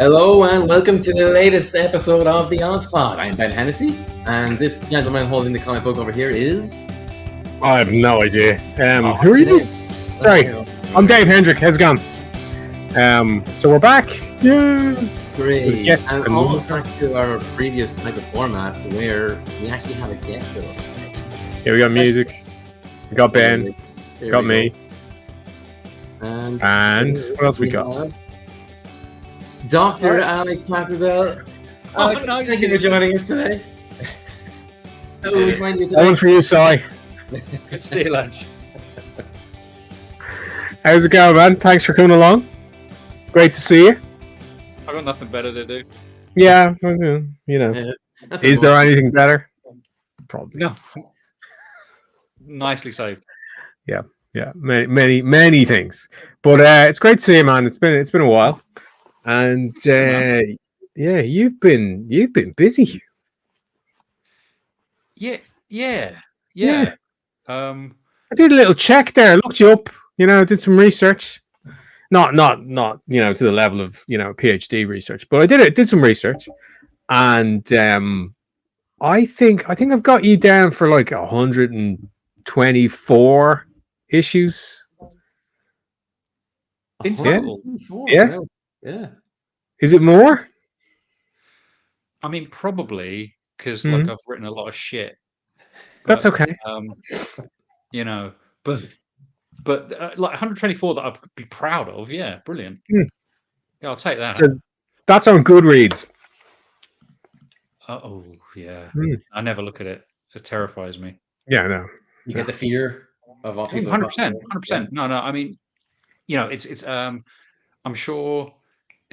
Hello and welcome to the latest episode of the Odds Pod. I'm Ben Hennessy, and this gentleman holding the comic book over here is... I have no idea. Who are you? Sorry, I'm Dave Hendrick. How's it going? So we're back. Yeah. Great. And almost back to our previous type of format where we actually have a guest with us today. Yeah, we got music. We got Ben. We got me. And what else we got? Dr. Alex PAKNADEL. Alex, thank you for joining us today. How will we find you today? That one's for you, Si. Good to see you, lads. How's it going, man? Thanks for coming along. Great to see you. I've got nothing better to do. Yeah, you know. Is there anything better? Probably. No. Nicely saved. Yeah, many things. But it's great to see you, man. It's been a while. And yeah, you've been busy. Yeah. I did a little check there. Looked you up. Did some research. Not to the level of PhD research, but I did some research, and I think I've got you down for like 124 issues in total. Yeah. Yeah. Is it more? I mean, probably because like I've written a lot of shit. That's okay. But like 124 that I'd be proud of. Yeah, brilliant. Yeah, I'll take that. So that's on Goodreads. Oh yeah, I never look at it. It terrifies me. Yeah, no. You get the fear of what people. 100%. No. I mean, it's. I'm sure,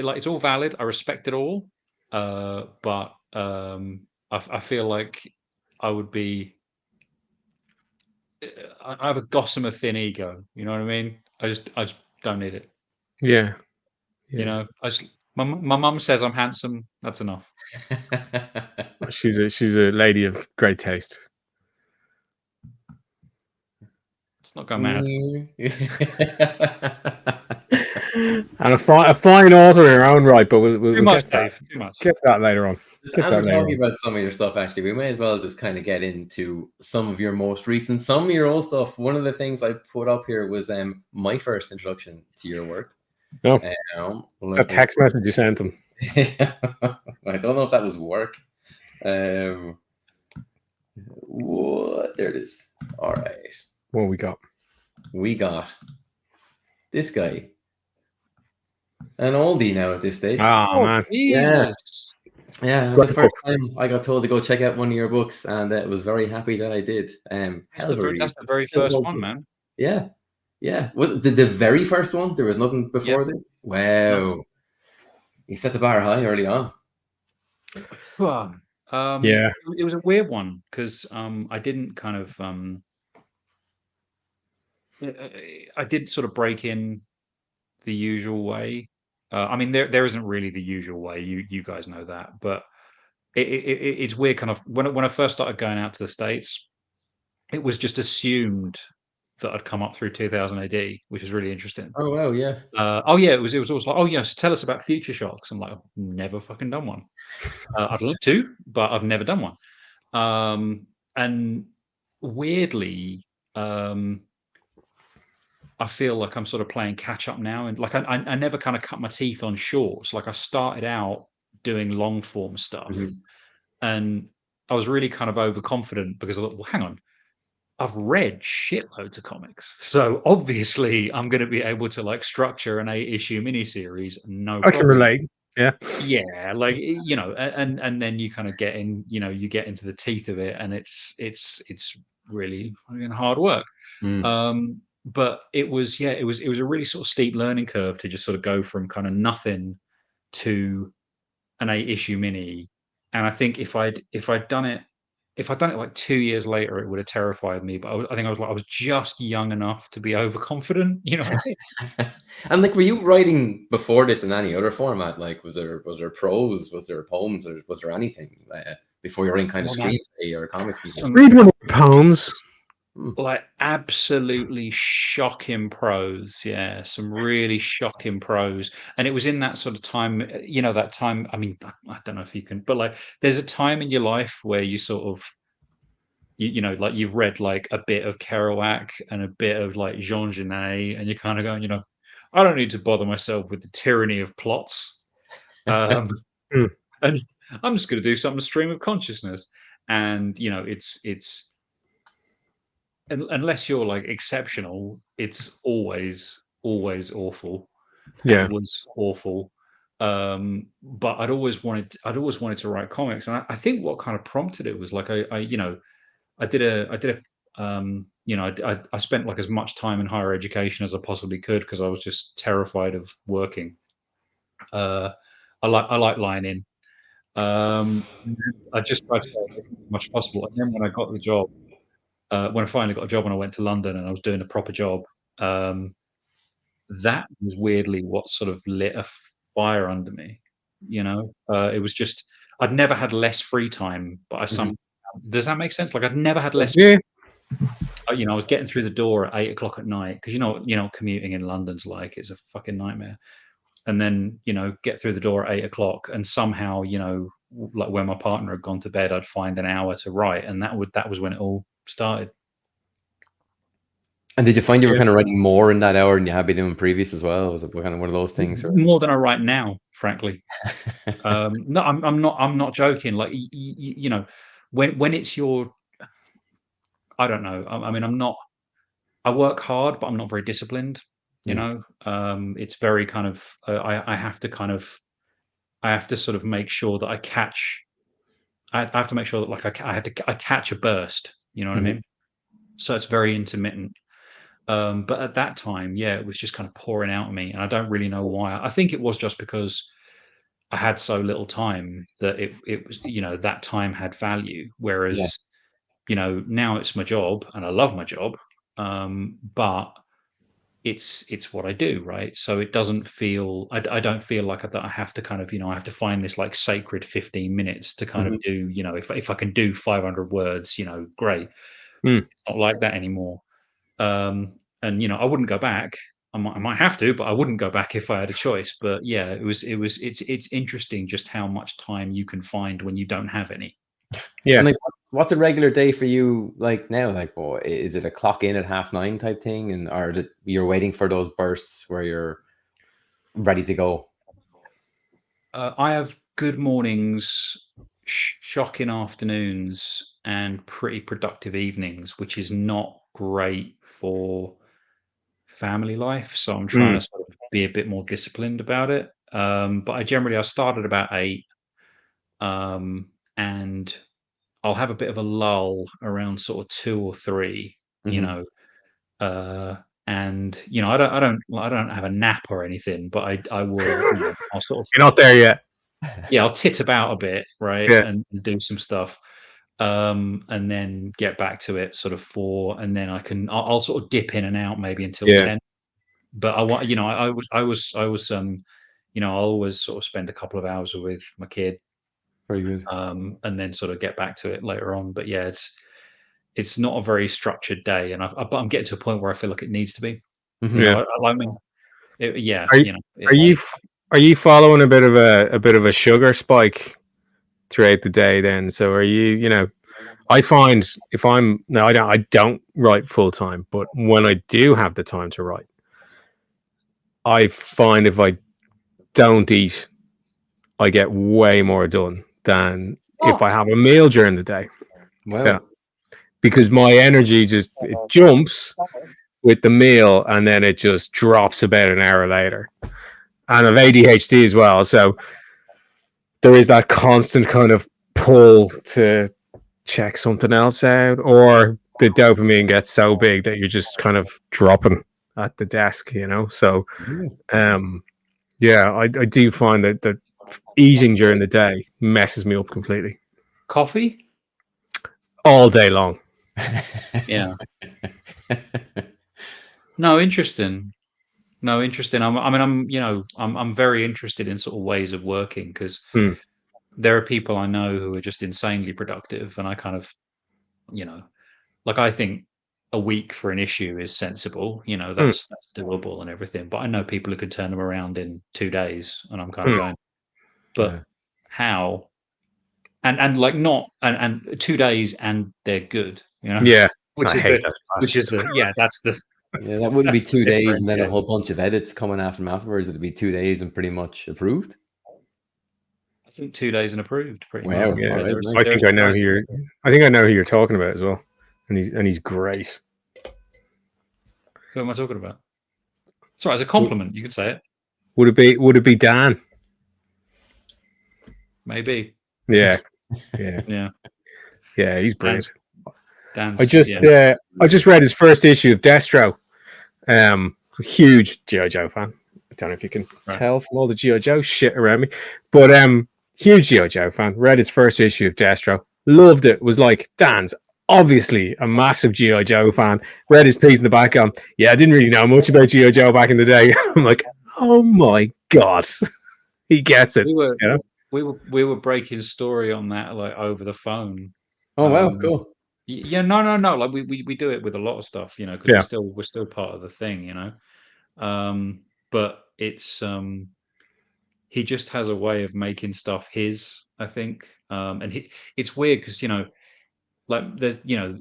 it's all valid. I respect it all, but I feel like I would be. I have a gossamer thin ego. You know what I mean? I just don't need it. Yeah. My mum says I'm handsome. That's enough. She's a lady of great taste. It's not going mad. And a fine author in her own right, but we'll too much, get Dave. Too much. Get to that later on. As we're talking about some of your stuff, actually, we may as well just kind of get into some of your most recent, some of your old stuff. One of the things I put up here was my first introduction to your work. Oh, it's that text message you sent him. I don't know if that was work. What? There it is. All right. What we got? We got this guy. An oldie now at this stage. Oh man. Jesus. Yeah, the first time I got told to go check out one of your books, and I was very happy that I did. That's the very first one, man. Yeah. Was it the very first one? There was nothing before this? Wow. Nothing. You set the bar high early on. Yeah. It was a weird one because I didn't kind of I did sort of break in the usual way. I mean, there isn't really the usual way. You guys know that, but it's weird. Kind of when I first started going out to the States, it was just assumed that I'd come up through 2000 AD, which is really interesting. Oh wow, yeah. It was also like, so tell us about Future Shocks. I'm like, I've never fucking done one. I'd love to, but I've never done one. And weirdly, I feel like I'm sort of playing catch up now, and like I never kind of cut my teeth on shorts. Like I started out doing long form stuff, and I was really kind of overconfident because I thought, well, hang on, I've read shitloads of comics, so obviously I'm going to be able to like structure an 8-issue miniseries. No, I can relate. Yeah, like and then you kind of get in, you get into the teeth of it, and it's really fucking hard work. But it was a really sort of steep learning curve to just sort of go from kind of nothing to an 8-issue mini. And I think if I'd done it like 2 years later, it would have terrified me. But I was just young enough to be overconfident, And like, were you writing before this in any other format? Like, was there prose? Was there poems? Or was there anything before you were in kind of screenplay or comics? Read one of the poems. like absolutely shocking prose. Yeah, some really shocking prose. And it was in that sort of time, that time. I mean, I don't know if you can, but like, there's a time in your life where you sort of, like you've read like a bit of Kerouac and a bit of like Jean Genet, and you're kind of going, I don't need to bother myself with the tyranny of plots. And I'm just going to do something stream of consciousness. And it's unless you're like exceptional, it's always awful. And it was awful. But I'd always wanted to write comics, and I think what kind of prompted it was like I did a I spent like as much time in higher education as I possibly could because I was just terrified of working. I like lying in. I just tried to do as much as possible. And then when I got the job, when I finally got a job and I went to London and I was doing a proper job, that was weirdly what sort of lit a fire under me. It was just I'd never had less free time, but does that make sense? Like I'd never had less. Yeah. I was getting through the door at 8 o'clock at night because commuting in London's like it's a fucking nightmare. And then get through the door at 8 o'clock, and somehow like when my partner had gone to bed, I'd find an hour to write, and that was when it all started. And did you find you were kind of writing more in that hour than you had been doing previous as well? Was it kind of one of those things? Or? More than I write now, frankly. No, I'm not joking. Like when it's your, I don't know. I mean, I work hard, but I'm not very disciplined. It's very kind of. I have to sort of make sure that I catch. I have to make sure that like I catch a burst. You know what I mean? So it's very intermittent. But at that time, yeah, it was just kind of pouring out of me, and I don't really know why. I think it was just because I had so little time that it was that time had value. Whereas now it's my job and I love my job, but it's what I do, right? So it doesn't feel I don't feel like that I have to kind of I have to find this like sacred 15 minutes to kind of do if I can do 500 words, great. It's not like that anymore. And I wouldn't go back. I might have to, but I wouldn't go back if I had a choice. But yeah, it's interesting just how much time you can find when you don't have any. Yeah. And like, what's a regular day for you like now? Like, is it a clock in at 9:30 type thing, or is it you're waiting for those bursts where you're ready to go? I have good mornings, shocking afternoons, and pretty productive evenings, which is not great for family life. So I'm trying to sort of be a bit more disciplined about it. But I started about 8, and I'll have a bit of a lull around sort of 2 or 3, and I don't have a nap or anything, but I will. I'll sort of. You're not there yet. Yeah, I'll tit about a bit, right, Yeah. and do some stuff, and then get back to it sort of 4, and then I'll sort of dip in and out maybe until 10. But I want, I was, I'll always sort of spend a couple of hours with my kid. Very good. And then sort of get back to it later on. But yeah, it's not a very structured day, and but I'm getting to a point where I feel like it needs to be. Are you following a bit of a sugar spike throughout the day then? So are you, I find if I don't write full time, but when I do have the time to write, I find if I don't eat, I get way more done than if I have a meal during the day. Wow. Yeah. Because my energy it jumps with the meal, and then it just drops about an hour later. And I've ADHD as well, so there is that constant kind of pull to check something else out, or the dopamine gets so big that you're just kind of dropping at the desk, So, yeah, I do find that eating during the day messes me up completely. Coffee all day long. Yeah. No, interesting. I'm very interested in sort of ways of working, because there are people I know who are just insanely productive, and I kind of, like, I think a week for an issue is sensible. You know, that's doable and everything. But I know people who could turn them around in 2 days, and I'm kind of going, but how? And like not and 2 days and they're good. You know, Yeah, which I is hate the that. yeah, that's the Yeah, that wouldn't be that's the 2 days and then a differentiator. whole bunch of edits coming after them afterwards. It'd be 2 days and pretty much approved. I think 2 days and approved, pretty Wow. much. Yeah, All right. I Nice. think I know who you're. I think I know who you're talking about as well, and he's great. Who am I talking about? Sorry, as a compliment, you could say it. Would it be Dan? Maybe. Yeah, Yeah. yeah. He's brilliant. Dan's I just read his first issue of Destro. Huge G.I. Joe fan. I don't know if you can tell from all the G.I. Joe shit around me, but huge G.I. Joe fan. Read his first issue of Destro. Loved it. Was like, Dan's obviously a massive G.I. Joe fan. Read his piece in the back on. Yeah, I didn't really know much about G.I. Joe back in the day. I'm like, oh my god, he gets it. We were breaking story on that like over the phone. Oh wow, cool. Yeah, no. Like we do it with a lot of stuff, you know, because we're still part of the thing, you know. But it's he just has a way of making stuff his, I think. And it's weird because, you know, like the, you know,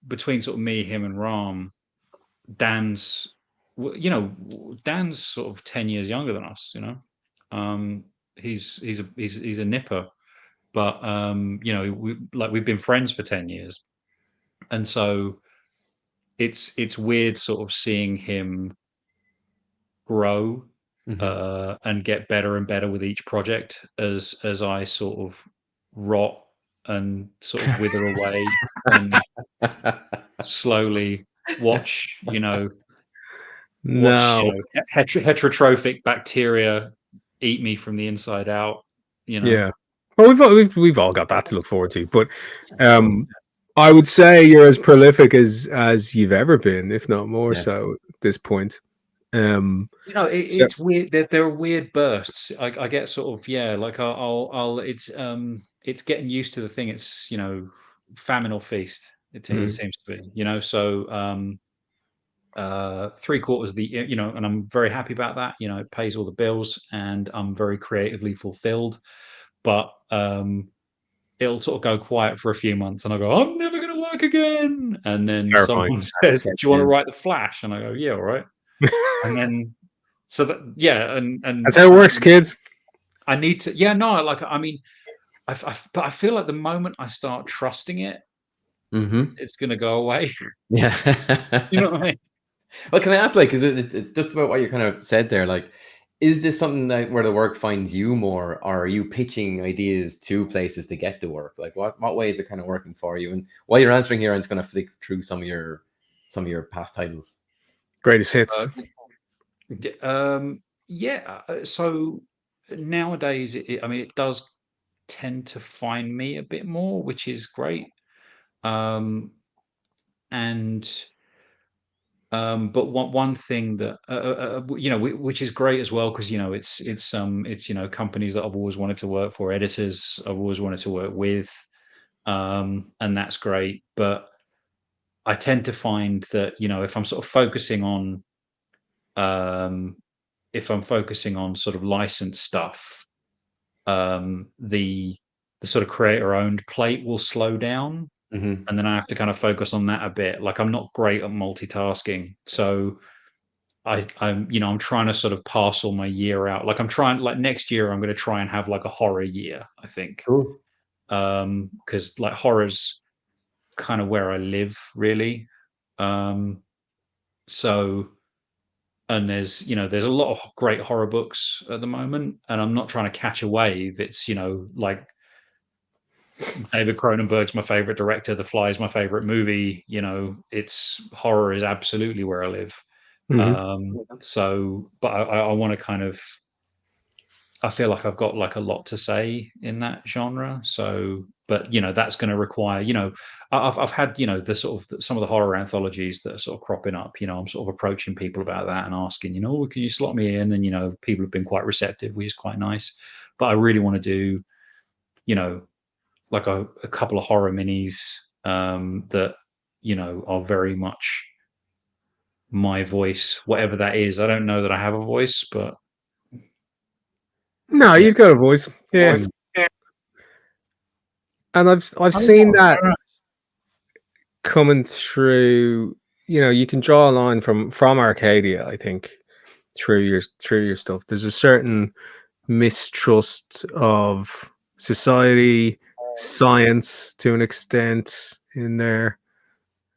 between sort of me, him, and Ram, Dan's, you know, Dan's sort of 10 years younger than us, you know. He's a nipper, but you know, we've been friends for 10 years, and so it's weird sort of seeing him grow and get better and better with each project as I sort of rot and sort of wither away and slowly watch, you know, heterotrophic bacteria eat me from the inside out, you know. Yeah. Well, we've all got that to look forward to, but I would say you're as prolific as you've ever been, if not more so at this point. You know, it's weird. There are weird bursts. I get sort of like I'll it's getting used to the thing. It's, you know, famine or feast. It seems to be, you know. So 3/4 of the, you know, and I'm very happy about that. You know, it pays all the bills, and I'm very creatively fulfilled. But it'll sort of go quiet for a few months, and I go, I'm never going to work again. And then someone says, do you want to write the Flash? And I go, yeah, all right. And then so that and that's how it works, kids. I need to like, I mean, but I feel like the moment I start trusting it, it's going to go away. Yeah. You know what I mean? Well, can I ask, like, is it just about what you kind of said there? Like, is this something that where the work finds you more, or are you pitching ideas to places to get to work? Like, what way is it kind of working for you? And while you're answering here, I'm just going to flick through some of your past titles. Greatest hits. So nowadays, I mean, it does tend to find me a bit more, which is great. But one thing that you know, which is great as well, because, you know, it's you know, companies that I've always wanted to work for, editors I've always wanted to work with, and that's great. But I tend to find that, you know, if I'm sort of focusing on sort of licensed stuff, the sort of creator owned plate will slow down. And then I have to kind of focus on that a bit. Like, I'm not great at multitasking, so I'm you know, I'm trying to sort of parcel my year out. Like, I'm trying, like, next year I'm going to try and have like a horror year, I think. Cool. Because like horror's kind of where I live, really. So, and there's, you know, there's a lot of great horror books at the moment, and I'm not trying to catch a wave. It's, you know, like, David Cronenberg's my favorite director. The Fly is my favorite movie. You know, it's horror is absolutely where I live. So, but I want to kind of, I feel like I've got like a lot to say in that genre. So, but, you know, that's going to require, you know, I've had, you know, the sort of some of the horror anthologies that are sort of cropping up. You know, I'm sort of approaching people about that and asking, you know, oh, can you slot me in? And, you know, people have been quite receptive, which is quite nice. But I really want to do, you know, like a couple of horror minis that you know, are very much my voice, whatever that is. I don't know that I have a voice, but No, Yeah. you've got a voice. Yes. And I've seen that coming through. You know, you can draw a line from Arcadia, I think, through your stuff. There's a certain mistrust of society, science to an extent in there.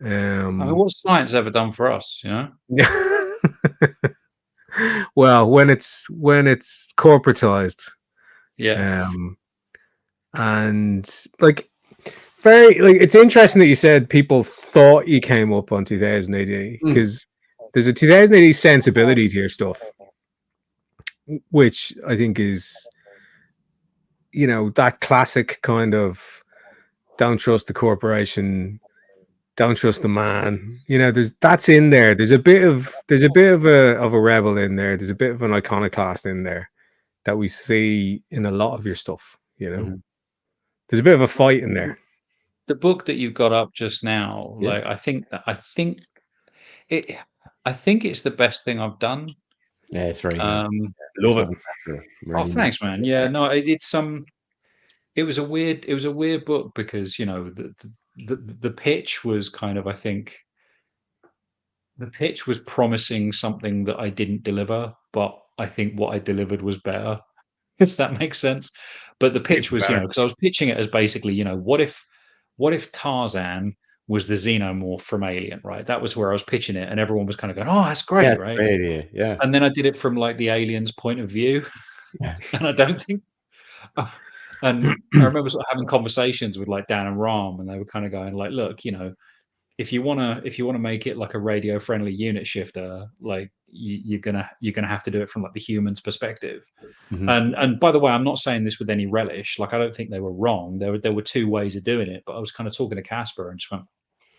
I mean, what's science ever done for us, you know? Well, when it's corporatized, Yeah. and like very like it's interesting that you said people thought you came up on 2000 AD because there's a 2000 AD sensibility to your stuff, which I think is, you know, that classic kind of don't trust the corporation, don't trust the man. You know, that's in there. There's a bit of a rebel in there. There's a bit of an iconoclast in there that we see in a lot of your stuff. You know, there's a bit of a fight in there. The book that you've got up just now, Yeah. like I think it's the best thing I've done. Yeah, it's very good. Love it. Oh, thanks, man. Yeah, no, it's it was a weird book because, you know, the pitch was kind of, I think the pitch was promising something that I didn't deliver, but I think what I delivered was better, if that makes sense. But the pitch was, you know, because I was pitching it as basically, you know, what if Tarzan was the xenomorph from Alien, right? That was where I was pitching it, and everyone was kind of going, "Oh, that's great, Yeah, right?" great idea. Yeah. And then I did it from like the aliens' point of view, and I don't think. And I remember sort of having conversations with like Dan and Ram, and they were kind of going like, "Look, you know, if you wanna make it like a radio friendly unit shifter, like you're gonna have to do it from like the human's perspective." And by the way, I'm not saying this with any relish. Like I don't think they were wrong. There were two ways of doing it, but I was kind of talking to Casper and just went,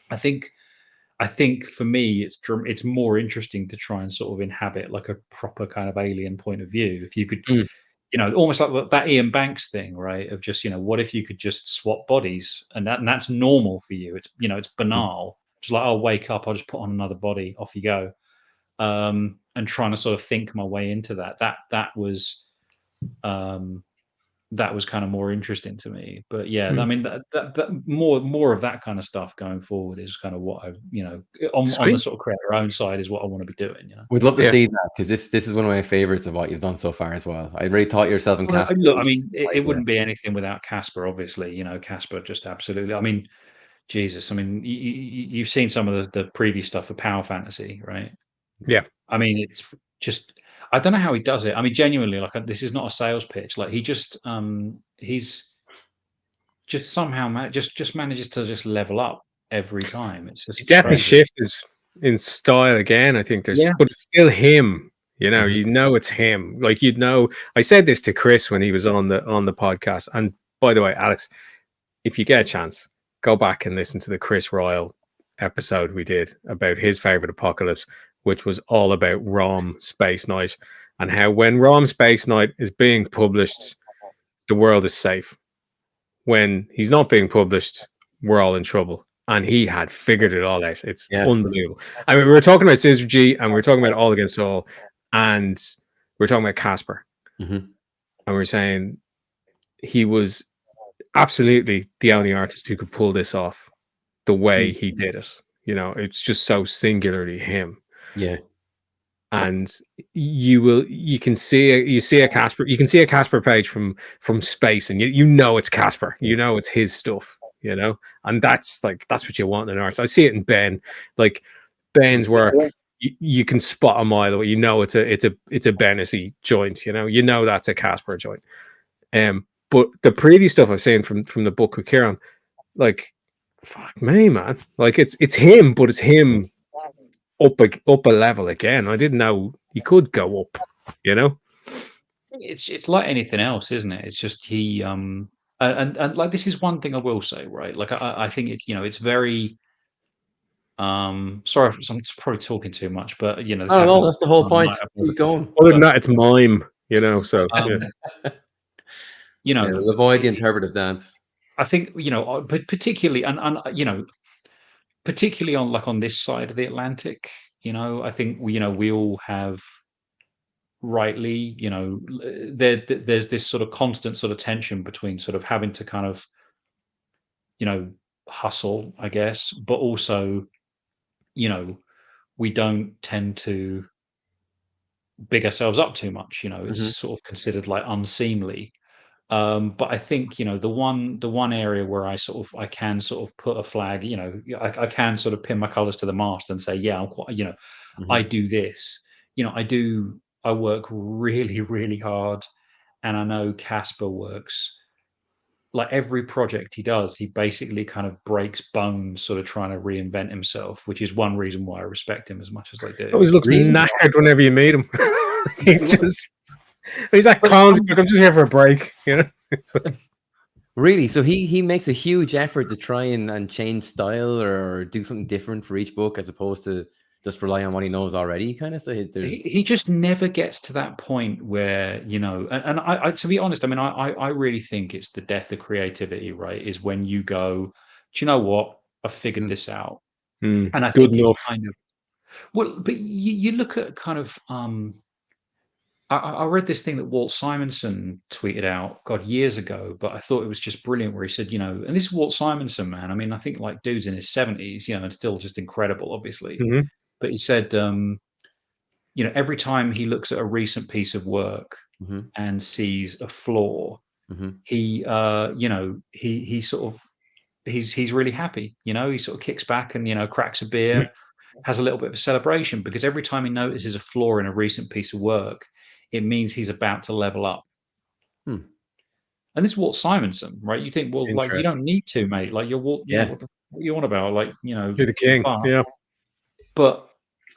I think for me it's more interesting to try and sort of inhabit like a proper kind of alien point of view. If you could, you know, almost like that Ian Banks thing, right? Of just, you know, what if you could just swap bodies and that's normal for you. It's, you know, it's banal. Just like, I'll wake up, I'll just put on another body, off you go. And trying to sort of think my way into that. That was kind of more interesting to me. But yeah, I mean, that more of that kind of stuff going forward is kind of what I, you know, on the sort of creator own side is what I want to be doing. You know, we'd love to see that because this is one of my favorites of what you've done so far as well. I really taught yourself in Casper. Look, I mean, it wouldn't be anything without Casper, obviously. You know, Casper just absolutely. I mean, Jesus, I mean, you've seen some of the previous stuff for Power Fantasy, right? Yeah. I mean, it's just, I don't know how he does it. I mean, genuinely, like this is not a sales pitch. Like he's just somehow just manages to just level up every time. It's just he's definitely crazy. shifted in style again. I think there's, but it's still him. You know, you know it's him. Like, you'd know. I said this to Chris when he was on the podcast. And by the way, Alex, if you get a chance, go back and listen to the Chris Royal episode we did about his favorite apocalypse, which was all about Rom Space Knight and how when Rom Space Knight is being published, the world is safe. When he's not being published, we're all in trouble. And he had figured it all out. It's unbelievable. I mean, we were talking about Scissor G and we were talking about All Against All, and we were talking about Casper. And we were saying he was absolutely the only artist who could pull this off the way he did it. You know, it's just so singularly him. Yeah. And you can see a Casper page from space, and you know it's Casper. You know it's his stuff, you know? And that's what you want in an artist. I see it in Ben. Like Ben's work, you can spot a mile away. You know it's a Bennessy joint, you know that's a Casper joint. But the previous stuff I've seen from the book with Kieran, like, fuck me, man. Like it's him, but it's him up a level again. I didn't know he could go up, you know. It's like anything else, isn't it? It's just he and like, this is one thing I will say, right? Like I think it's, you know, it's very sorry if I'm probably talking too much, but you know, this happens. That's the whole point. Keep going. Other than that, it's mime, you know. So you know, we'll avoid the interpretive dance. I think, you know, but particularly and you know, particularly on this side of the Atlantic, I think we all have, rightly, there's this sort of constant sort of tension between sort of having to kind of, hustle, I guess, but also, we don't tend to big ourselves up too much. It's sort of considered like unseemly. But I think the one area where I can sort of put a flag, I can sort of pin my colours to the mast and say, yeah, I'm quite, I do this. I work really, really hard, and I know Casper works, like every project he does, he basically kind of breaks bones, sort of trying to reinvent himself, which is one reason why I respect him as much as I do. Always looks Really? knackered whenever you meet him. He's like calm. He's like, I'm just here for a break, Really? So he makes a huge effort to try and change style or do something different for each book, as opposed to just rely on what he knows already, kind of. So He just never gets to that point where, and I to be honest, I mean, I really think it's the death of creativity, right? Is when you go, do you know what? I figured this out. And I good think enough. it's kind of, well, but you look at kind of, I read this thing that Walt Simonson tweeted out, God, years ago, but I thought it was just brilliant, where he said, and this is Walt Simonson, man. I mean, I think like dude's in his 70s, and still just incredible, obviously. But he said, every time he looks at a recent piece of work and sees a flaw, he, he sort of, he's really happy. He sort of kicks back and, cracks a beer, has a little bit of a celebration, because every time he notices a flaw in a recent piece of work, it means he's about to level up. And this is Walt Simonson, right? You think, well, like, you don't need to, mate. Like, you're Walt, what you want about? Like, you're the king. But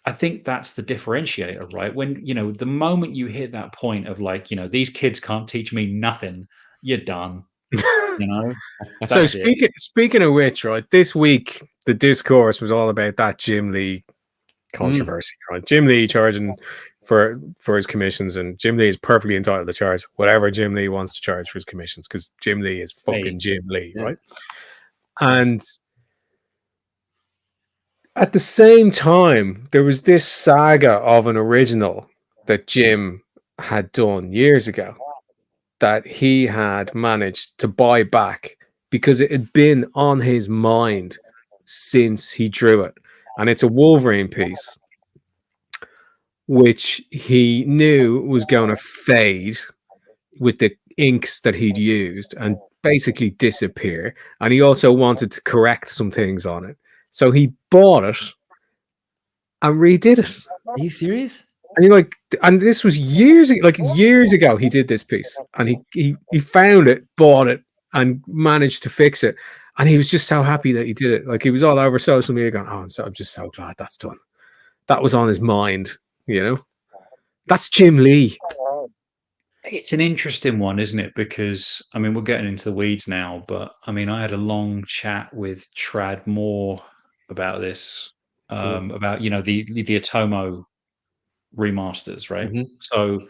I think that's the differentiator, right? When, the moment you hit that point of like, these kids can't teach me nothing, you're done. So speaking of which, right, this week the discourse was all about that Jim Lee controversy, right? Jim Lee charging for his commissions, and Jim Lee is perfectly entitled to charge whatever Jim Lee wants to charge for his commissions, because Jim Lee is fucking Jim Lee, right? And at the same time, there was this saga of an original that Jim had done years ago that he had managed to buy back because it had been on his mind since he drew it. And it's a Wolverine piece, which he knew was going to fade with the inks that he'd used and basically disappear. And he also wanted to correct some things on it. So he bought it and redid it. Are you serious? And this was years ago he did this piece, and he found it, bought it, and managed to fix it. And he was just so happy that he did it. Like, he was all over social media going, oh, I'm just so glad that's done. That was on his mind, That's Jim Lee. It's an interesting one, isn't it? Because, I mean, we're getting into the weeds now, but I mean, I had a long chat with Trad Moore about this, about, the Atomo remasters, right? So,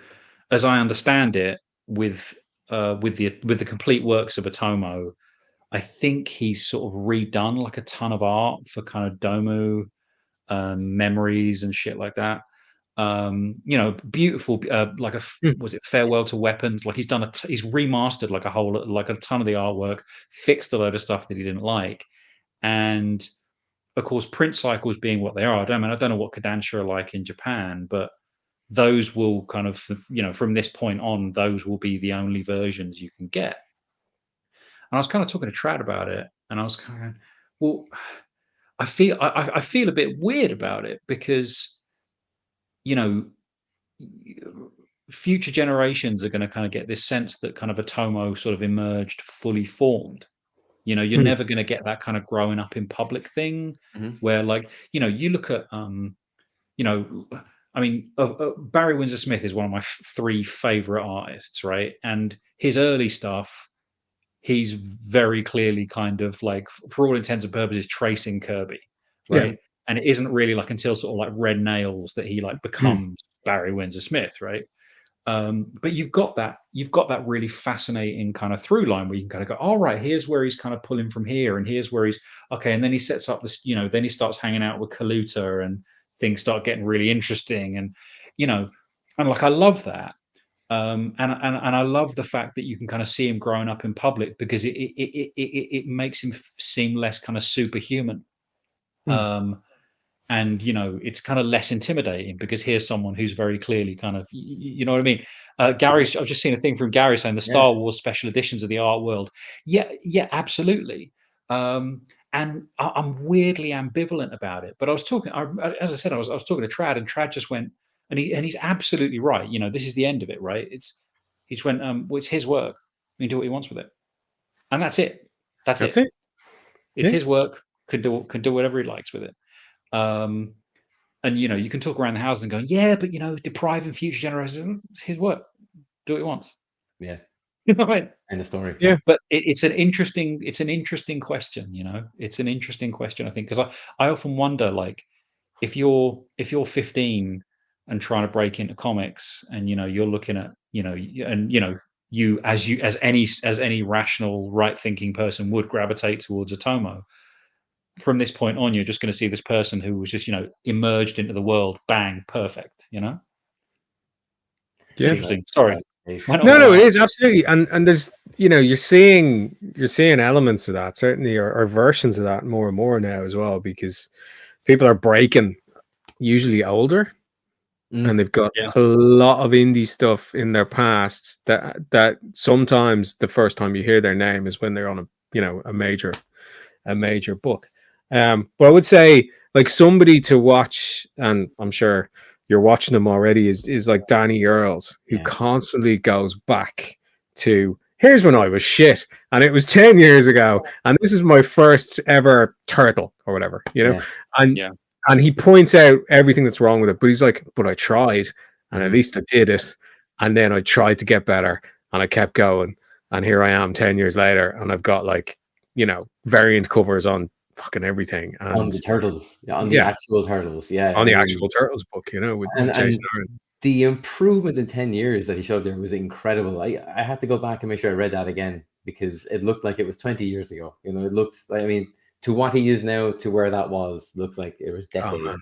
as I understand it, with the complete works of Atomo, I think he's sort of redone like a ton of art for kind of Domu, memories and shit like that. Beautiful, was it Farewell to Weapons? Like, he's remastered like a ton of the artwork, fixed a load of stuff that he didn't like, and of course, print cycles being what they are. I don't know what Kodansha are like in Japan, but those will kind of, from this point on, those will be the only versions you can get. And I was kind of talking to Trad about it, and I was kind of going, well, I feel a bit weird about it, because, future generations are going to kind of get this sense that kind of Atomo sort of emerged fully formed. You're never going to get that kind of growing up in public thing, where, like, you look at, I mean, Barry Windsor Smith is one of my three favorite artists, right? And his early stuff, he's very clearly kind of like, for all intents and purposes, tracing Kirby, right? Yeah. And it isn't really like until sort of like Red Nails that he like becomes Barry Windsor Smith, right? But you've got that really fascinating kind of through line where you can kind of go, all right, here's where he's kind of pulling from here, and here's where he's okay, and then he sets up this, then he starts hanging out with Kaluta, and things start getting really interesting, and and like I love that. And I love the fact that you can kind of see him growing up in public, because it makes him seem less kind of superhuman. And it's kind of less intimidating, because here's someone who's very clearly kind of, you know what I mean. Gary's, I've just seen a thing from Gary saying the Star Wars special editions of the art world. Yeah, absolutely. And I'm weirdly ambivalent about it. But I was talking, as I said, I was talking to Trad, and Trad just went, and he's absolutely right. This is the end of it, right? He just went, well, it's his work. He can do what he wants with it, and that's it. That's it. It's his work. Can do whatever he likes with it. And you can talk around the house and go, yeah, but depriving future generations, his work, do what he wants. Yeah. You know what I mean? End of story. Yeah. But it's an interesting question. It's an interesting question, I think, because I often wonder, like, if you're 15 and trying to break into comics, and you're looking at you as any rational, right thinking person would gravitate towards Otomo. From this point on, you're just going to see this person who was just emerged into the world, bang, perfect. It's interesting. Sorry. No, it is absolutely, and there's you're seeing elements of that, certainly, or versions of that more and more now as well, because people are breaking, usually older, and they've got a lot of indie stuff in their past that sometimes the first time you hear their name is when they're on a major book. But I would say, like, somebody to watch, and I'm sure you're watching them already, is like Danny Earls, who constantly goes back to, here's when I was shit, and it was 10 years ago, and this is my first ever turtle, or whatever, and he points out everything that's wrong with it, but he's like, but I tried, and at least I did it, and then I tried to get better, and I kept going, and here I am 10 years later, and I've got, like, variant covers on fucking everything, and on the turtles, on the actual turtles, on the actual turtles book, with Jason Aaron. The improvement in 10 years that he showed there was incredible. I had to go back and make sure I read that again, because it looked like it was 20 years ago. It looks like, I mean, to what he is now to where that was, looks like it was decades.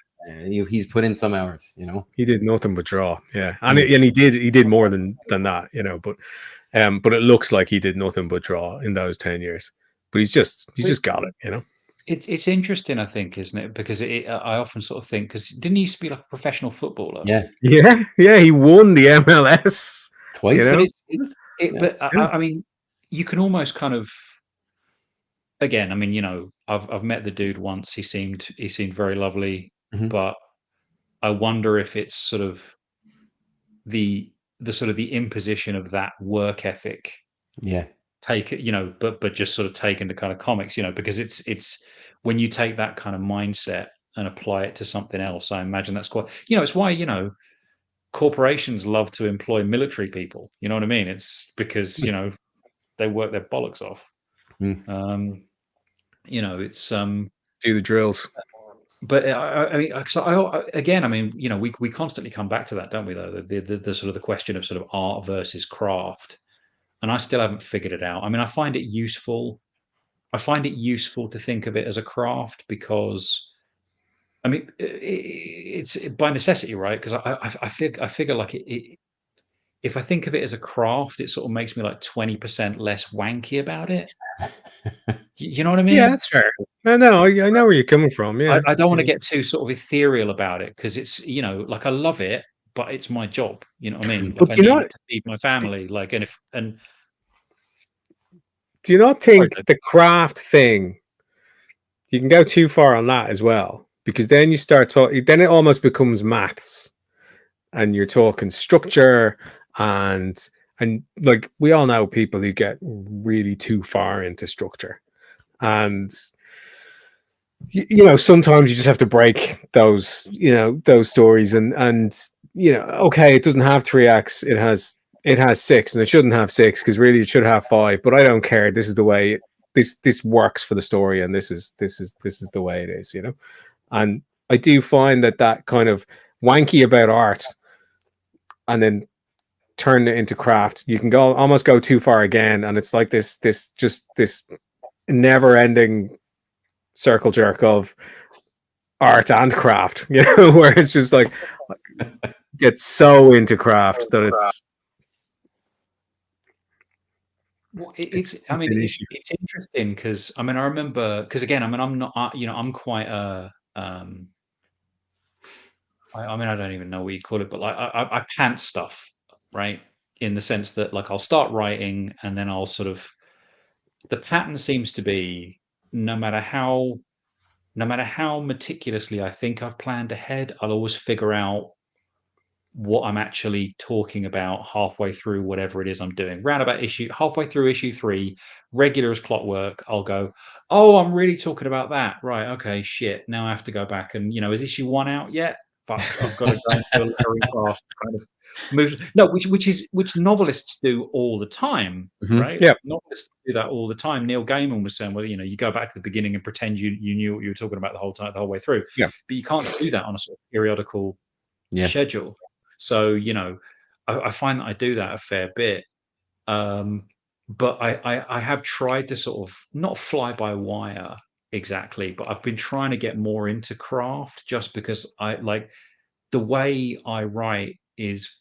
He's put in some hours. He did nothing but draw, and he did more than that, but it looks like he did nothing but draw in those 10 years. But he's just got it, It's interesting, I think, isn't it? Because I often sort of think, because didn't he used to be like a professional footballer? Yeah. He won the MLS twice. But I mean, you can almost kind of, again, I mean, I've met the dude once. He seemed very lovely, but I wonder if it's sort of the imposition of that work ethic. Yeah. Take it, but just sort of taken to kind of comics, because it's when you take that kind of mindset and apply it to something else, I imagine that's quite, it's why, corporations love to employ military people. You know what I mean? It's because, they work their bollocks off. It's do the drills. But I mean, we constantly come back to that, don't we? Though the sort of the question of sort of art versus craft. And I still haven't figured it out. I mean, I find it useful to think of it as a craft, because, I mean, it's by necessity, right? Because I figure like if I think of it as a craft, it sort of makes me like 20% less wanky about it. You know what I mean? Yeah, that's fair. No, I know where you're coming from. Yeah, I don't want to get too sort of ethereal about it, because it's, like, I love it, but it's my job. You know what I mean? Like, but I need to feed my family. Like, do you not think the craft thing, you can go too far on that as well? Because then you start talking, then it almost becomes maths, and you're talking structure, and like, we all know people who get really too far into structure, and sometimes you just have to break those those stories, and okay, it doesn't have 3 acts, it has 6, and it shouldn't have 6, because really it should have 5, but I don't care. This is the way this works for the story, and this is the way it is, and I do find that kind of wanky about art, and then turn it into craft. You can almost go too far again, and it's like this never ending circle jerk of art and craft, you know, where it's just like get so into craft that it's well, I mean, it's interesting because I mean, I remember because again, I mean, I'm not, you know, I'm quite a, I mean, I don't even know what you call it, but like I pant stuff, right? In the sense that like I'll start writing and then I'll sort of the pattern seems to be no matter how meticulously I think I've planned ahead, I'll always figure out what I'm actually talking about halfway through whatever it is I'm doing. Round about halfway through issue 3, regular as clockwork, I'll go, oh, I'm really talking about that. Right, okay, shit. Now I have to go back and, you know, is issue 1 out yet? Fuck, I've got to go into a Larry Fast kind of move. No, which novelists do all the time, right? Yeah. Like, novelists do that all the time. Neil Gaiman was saying, well, you know, you go back to the beginning and pretend you knew what you were talking about the whole way through. Yeah. But you can't do that on a sort of periodical schedule. So, you know, I find that I do that a fair bit. But I have tried to sort of not fly by wire exactly, but I've been trying to get more into craft just because I like the way I write is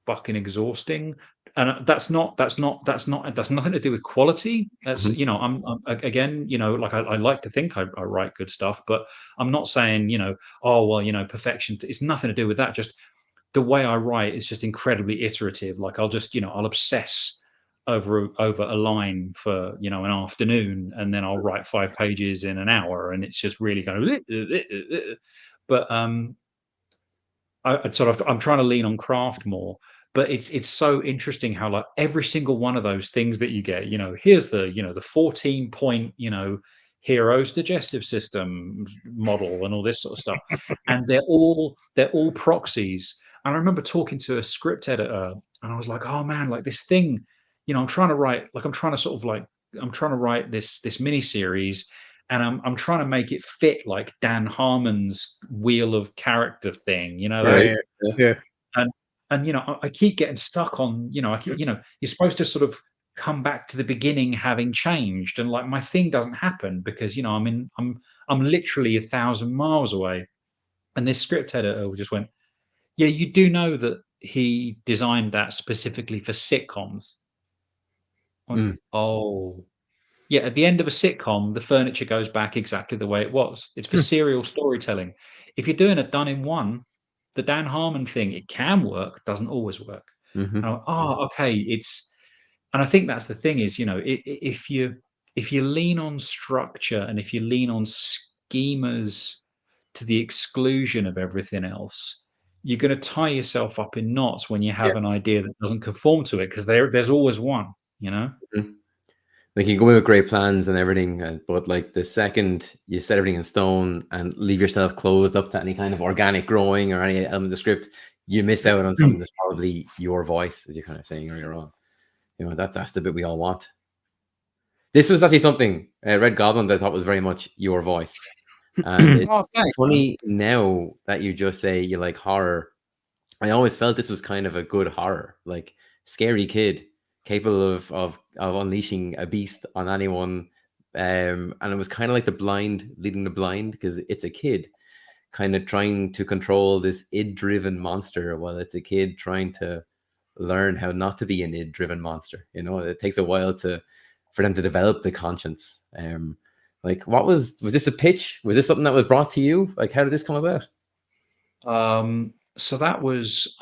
fucking exhausting. And that's nothing to do with quality. That's, you know, I'm again, you know, like I like to think I write good stuff, but I'm not saying, you know, oh, well, you know, perfection. It's nothing to do with that. Just the way I write is just incredibly iterative. Like I'll just, you know, I'll obsess over a line for, you know, an afternoon, and then I'll write 5 pages in an hour, and it's just really kind of. But I'm trying to lean on craft more. But it's so interesting how like every single one of those things that you get, you know, here's the, you know, the 14-point, you know, hero's digestive system model and all this sort of stuff, and they're all proxies. And I remember talking to a script editor, and I was like, oh man, like this thing, you know, I'm trying to write this mini series, and I'm trying to make it fit like Dan Harmon's wheel of character thing, you know, right. Yeah. and you know, I keep getting stuck on, you know, you know, you're supposed to sort of come back to the beginning having changed, and like my thing doesn't happen because, you know, I'm literally 1,000 miles away. And this script editor just went, yeah, you do know that he designed that specifically for sitcoms. Oh, yeah, at the end of a sitcom, the furniture goes back exactly the way it was. It's for serial storytelling. If you're doing a done in one, the Dan Harmon thing, it can work, doesn't always work. And I went, oh, okay. And I think that's the thing is, you know, if you lean on structure and if you lean on schemas to the exclusion of everything else, you're going to tie yourself up in knots when you have an idea that doesn't conform to it, because there's always one, you know. Like you go in with great plans and everything, but like the second you set everything in stone and leave yourself closed up to any kind of organic growing or any element of the script, you miss out on something that's probably your voice, as you're kind of saying earlier on. You know, that's the bit we all want. This was actually something, Red Goblin, that I thought was very much your voice. And it's funny now that you just say you like horror. I always felt this was kind of a good horror, like scary kid capable of unleashing a beast on anyone. And it was kind of like the blind leading the blind, because it's a kid kind of trying to control this id-driven monster while it's a kid trying to learn how not to be an id-driven monster. You know, it takes a while for them to develop the conscience. Like, what was this a pitch? Was this something that was brought to you? Like, how did this come about? So that was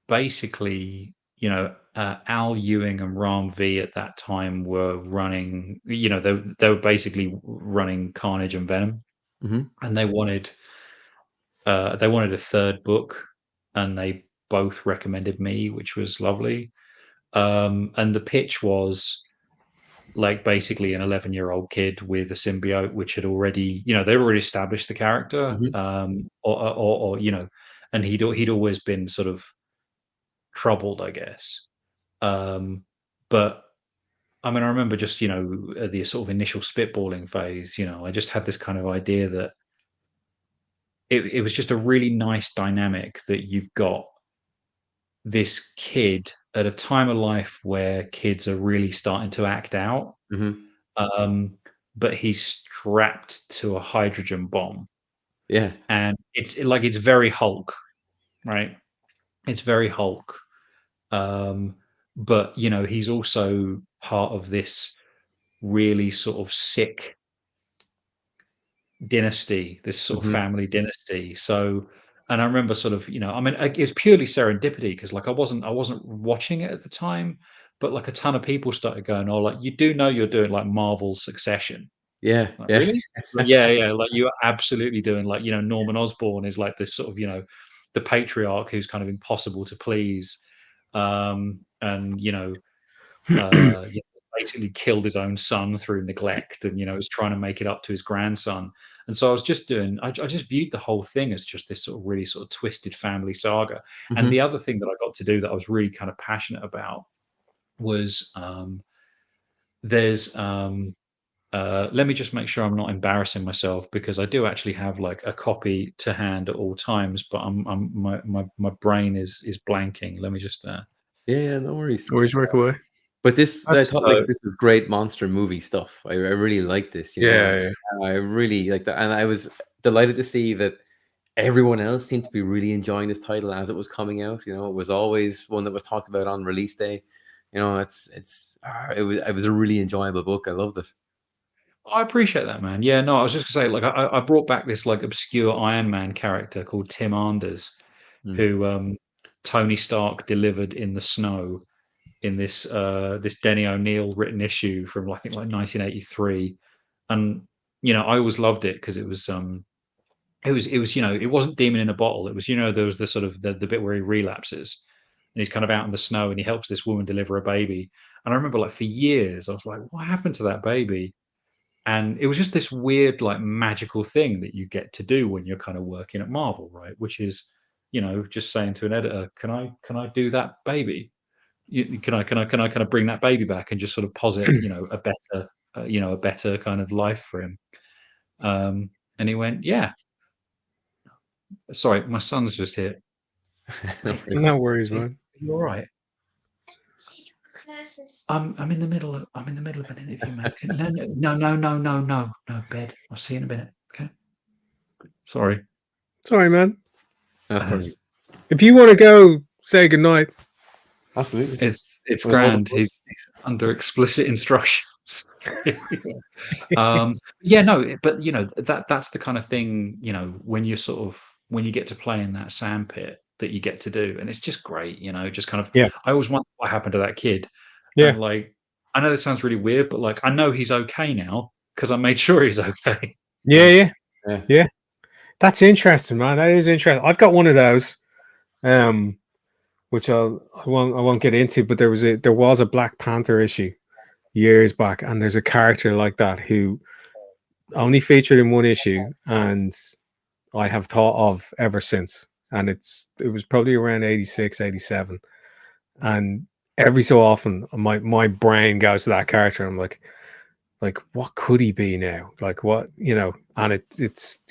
basically, you know, Al Ewing and Ram V at that time were running, you know, they were basically running Carnage and Venom, and they wanted a third book, and they both recommended me, which was lovely. And the pitch was like basically an 11-year-old kid with a symbiote, which had already, you know, they'd already established the character, or you know, and he'd always been sort of troubled, I guess. But I mean, I remember just, you know, the sort of initial spitballing phase, you know, I just had this kind of idea that it was just a really nice dynamic that you've got this kid at a time of life where kids are really starting to act out, but he's strapped to a hydrogen bomb, Yeah. and it's very Hulk, right? It's very Hulk, but he's also part of this really sort of sick dynasty, this sort of family dynasty. So, and I remember sort of, I mean, it was purely serendipity because like I wasn't watching it at the time, but like a ton of people started going, "Oh, like you do know you're doing like Marvel Succession." Yeah. Like, Yeah. really? Like, yeah. Like you are absolutely doing like, Norman Osborn is like this sort of, the patriarch who's kind of impossible to please. And basically killed his own son through neglect, and is trying to make it up to his grandson. And so I just viewed the whole thing as just this sort of really sort of twisted family saga. And the other thing that I got to do that I was really kind of passionate about was there's let me just make sure I'm not embarrassing myself, because I do actually have like a copy to hand at all times, but my brain is blanking. Let me just Yeah, no worries. Always work away. But I That's thought like this was great monster movie stuff. I really like this, yeah. I really like that, and I was delighted to see that everyone else seemed to be really enjoying this title as it was coming out. It was always one that was talked about on release day. It was a really enjoyable book. I loved it. I appreciate that, man. Yeah, no, I was just gonna say, like, I brought back this like obscure Iron Man character called Tim Anders, Mm. who Tony Stark delivered in the snow in this Denny O'Neil written issue from I think like 1983, and I always loved it because it was it wasn't Demon in a Bottle. It was there was the sort of the bit where he relapses and he's kind of out in the snow and he helps this woman deliver a baby. And I remember like for years I was like, what happened to that baby? And it was just this weird like magical thing that you get to do when you're kind of working at Marvel, right? Which is just saying to an editor, can I do that baby? Can I bring that baby back and just sort of posit a better kind of life for him? And he went, yeah. Sorry, my son's just here. No worries, Are man. you all right? I'm in the middle of an interview, mate. No, bed. I'll see you in a minute. Okay. Sorry. Sorry, man. That's perfect. If you want to go, say goodnight. Absolutely. It's Well, grand. He's under explicit instructions. Yeah, no, but that's the kind of thing, when you get to play in that sandpit that you get to do, and it's just great, just kind of. Yeah. I always wonder what happened to that kid. Yeah. And like, I know this sounds really weird, but like, I know he's okay now because I made sure he's okay. Yeah. That's interesting, man. That is interesting. I've got one of those, which I won't get into, but there was a Black Panther issue years back, and there's a character like that who only featured in one issue, and I have thought of ever since. And it was probably around 86, 87. And every so often my brain goes to that character. And I'm like, what could he be now? Like what, and it's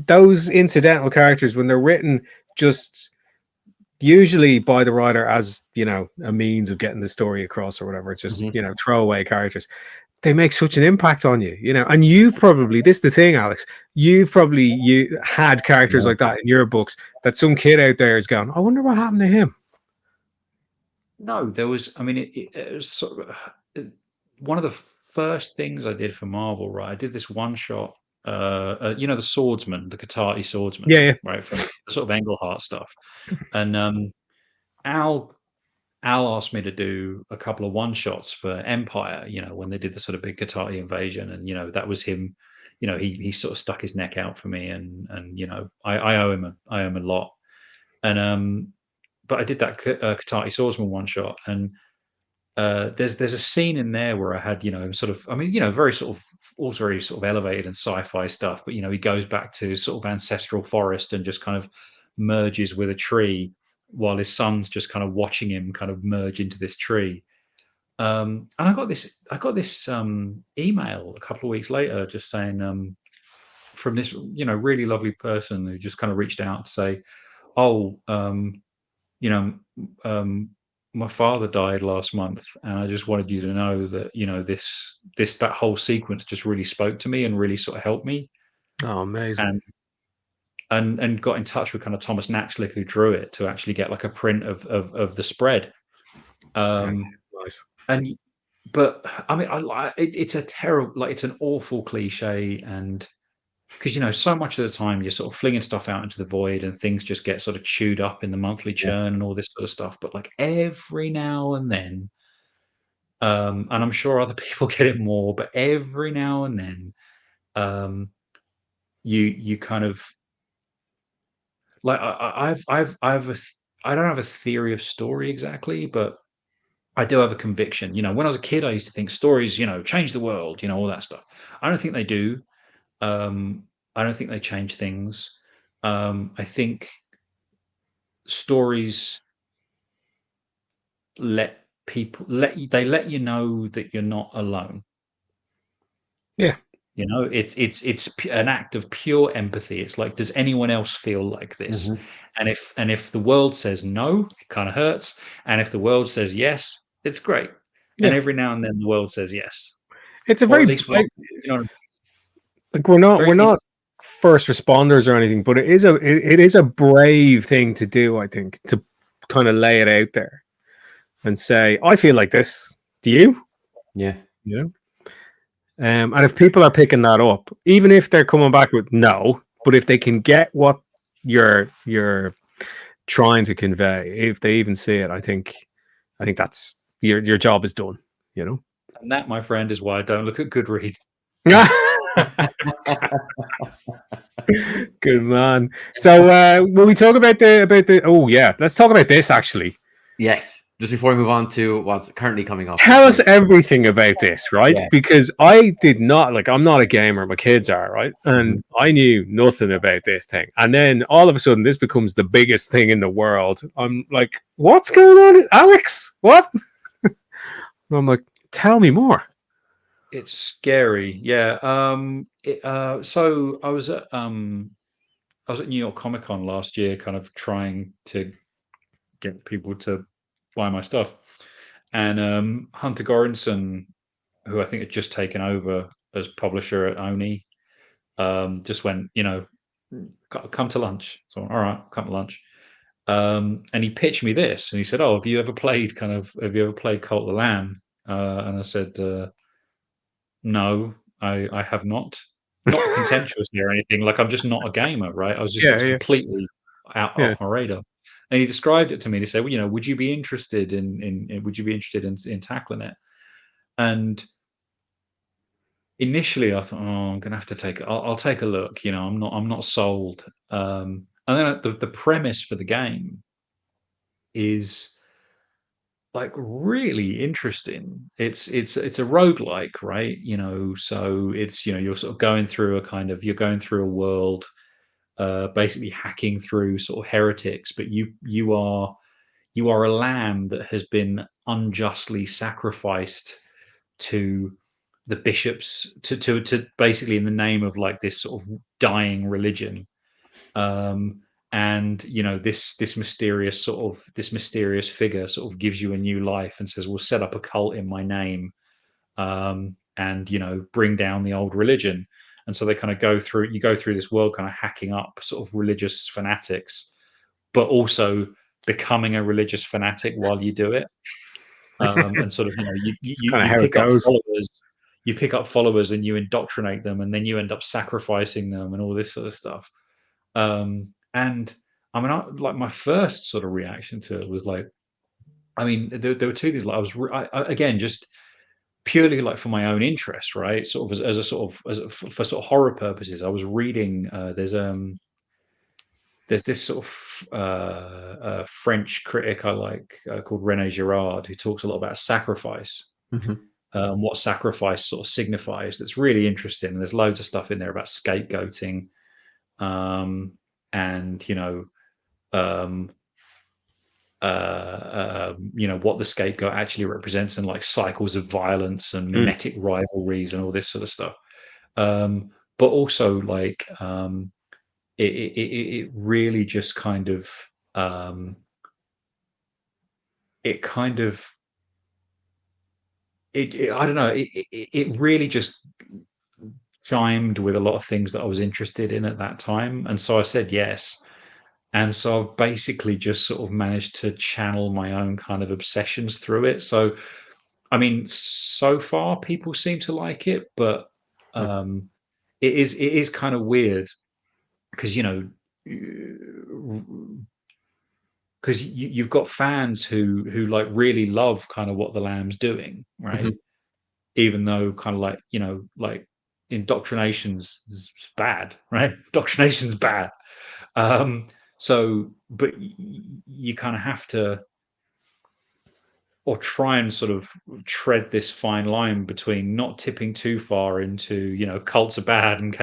those incidental characters, when they're written just usually by the writer as, a means of getting the story across or whatever, just, throwaway characters, they make such an impact on you, and you've probably, this is the thing, Alex, you had characters like that in your books that some kid out there is going, I wonder what happened to him. No, there was, I mean, it was sort of one of the first things I did for Marvel, right? I did this one shot, the swordsman, the Katati swordsman, Yeah. right, from the sort of Englehart stuff. And Al asked me to do a couple of one shots for Empire, when they did the sort of big Katati invasion, and that was him. He sort of stuck his neck out for me, and I owe him a lot. And but I did that Katati swordsman one shot, and there's a scene in there where I had sort of, I mean, very sort of, also very sort of elevated and sci-fi stuff, but he goes back to sort of ancestral forest and just kind of merges with a tree while his son's just kind of watching him kind of merge into this tree. And I got this email a couple of weeks later just saying, from this, you know, really lovely person who just kind of reached out to say, oh, you know, my father died last month, and I just wanted you to know that, you know, that whole sequence just really spoke to me and really sort of helped me. Oh, amazing. And got in touch with kind of Thomas Natchlick, who drew it, to actually get like a print of the spread. Nice. But I mean, it's a terrible, like, it's an awful cliche, and because, you know, so much of the time you're sort of flinging stuff out into the void, and things just get sort of chewed up in the monthly churn and all this sort of stuff. But like every now and then, and I'm sure other people get it more, but every now and then, you kind of like, I don't have a theory of story exactly, but I do have a conviction. You know, when I was a kid, I used to think stories, you know, change the world, you know, all that stuff. I don't think they do. I don't think they change things. I think stories let let you know that you're not alone. Yeah. You know, it's an act of pure empathy. It's like, does anyone else feel like this? And if the world says no, it kind of hurts. And if the world says yes, it's great. And Yeah. every now and then the world says yes. It's a Or very at least, you know, like, we're not first responders or anything, but it is a brave thing to do, I think, to kind of lay it out there and say, I feel like this. Do you? Yeah. You know? And if people are picking that up, even if they're coming back with no, but if they can get what you're trying to convey, if they even see it, I think that's your job is done, you know. And that, my friend, is why I don't look at Goodreads. Good man. So will we talk about the oh yeah, let's talk about this actually. Yes. Just before we move on to what's currently coming up. Tell us everything about this, right? Yeah. Because I did not, like, I'm not a gamer, my kids are, right? And I knew nothing about this thing. And then all of a sudden this becomes the biggest thing in the world. I'm like, what's going on, Alex? What? I'm like, tell me more. It's scary. Yeah. So I was at New York Comic Con last year, kind of trying to get people to buy my stuff. And Hunter Goranson, who I think had just taken over as publisher at Oni, just went, you know, come to lunch. So, all right, come to lunch. And he pitched me this, and he said, "Oh, have you ever played Cult of the Lamb?" And I said, "No, I have not." Not contemptuously or anything. Like, I'm just not a gamer, right? I was just completely off my radar. And he described it to me. He said, "Well, you know, would you be interested in tackling it?" And initially, I thought, "Oh, I'm gonna have to take. I'll take a look." You know, I'm not sold. And then the premise for the game is like really interesting. It's a roguelike, right? You know, so it's, you know, you're sort of going through a world, basically hacking through sort of heretics, but you are a lamb that has been unjustly sacrificed to the bishops, to basically in the name of like this sort of dying religion. And you know, this mysterious figure sort of gives you a new life and says, "We'll set up a cult in my name, and, you know, bring down the old religion." And so they kind of go through this world, kind of hacking up sort of religious fanatics, but also becoming a religious fanatic while you do it. And sort of, you know, you pick up followers, and you indoctrinate them, and then you end up sacrificing them and all this sort of stuff. And I mean, like, my first sort of reaction to it was like, I mean, there were two things. Like, again, just purely like for my own interest, right? Sort of as for sort of horror purposes. I was reading. There's this sort of French critic I like, called René Girard, who talks a lot about sacrifice. What sacrifice sort of signifies. That's really interesting. And there's loads of stuff in there about scapegoating, and, you know, you know, what the scapegoat actually represents, and like cycles of violence and mimetic rivalries and all this sort of stuff. but also like it really just kind of it kind of I don't know, it really just chimed with a lot of things that I was interested in at that time, and so I said yes. And so I've basically just sort of managed to channel my own kind of obsessions through it. So I mean, so far people seem to like it, but it is kind of weird because because you've got fans who like really love kind of what the Lamb's doing, right? Mhm. Even though kind of like like indoctrination's is bad, right? Indoctrination's bad. So, but you kind of have to, or try and sort of tread this fine line between not tipping too far into cults are bad and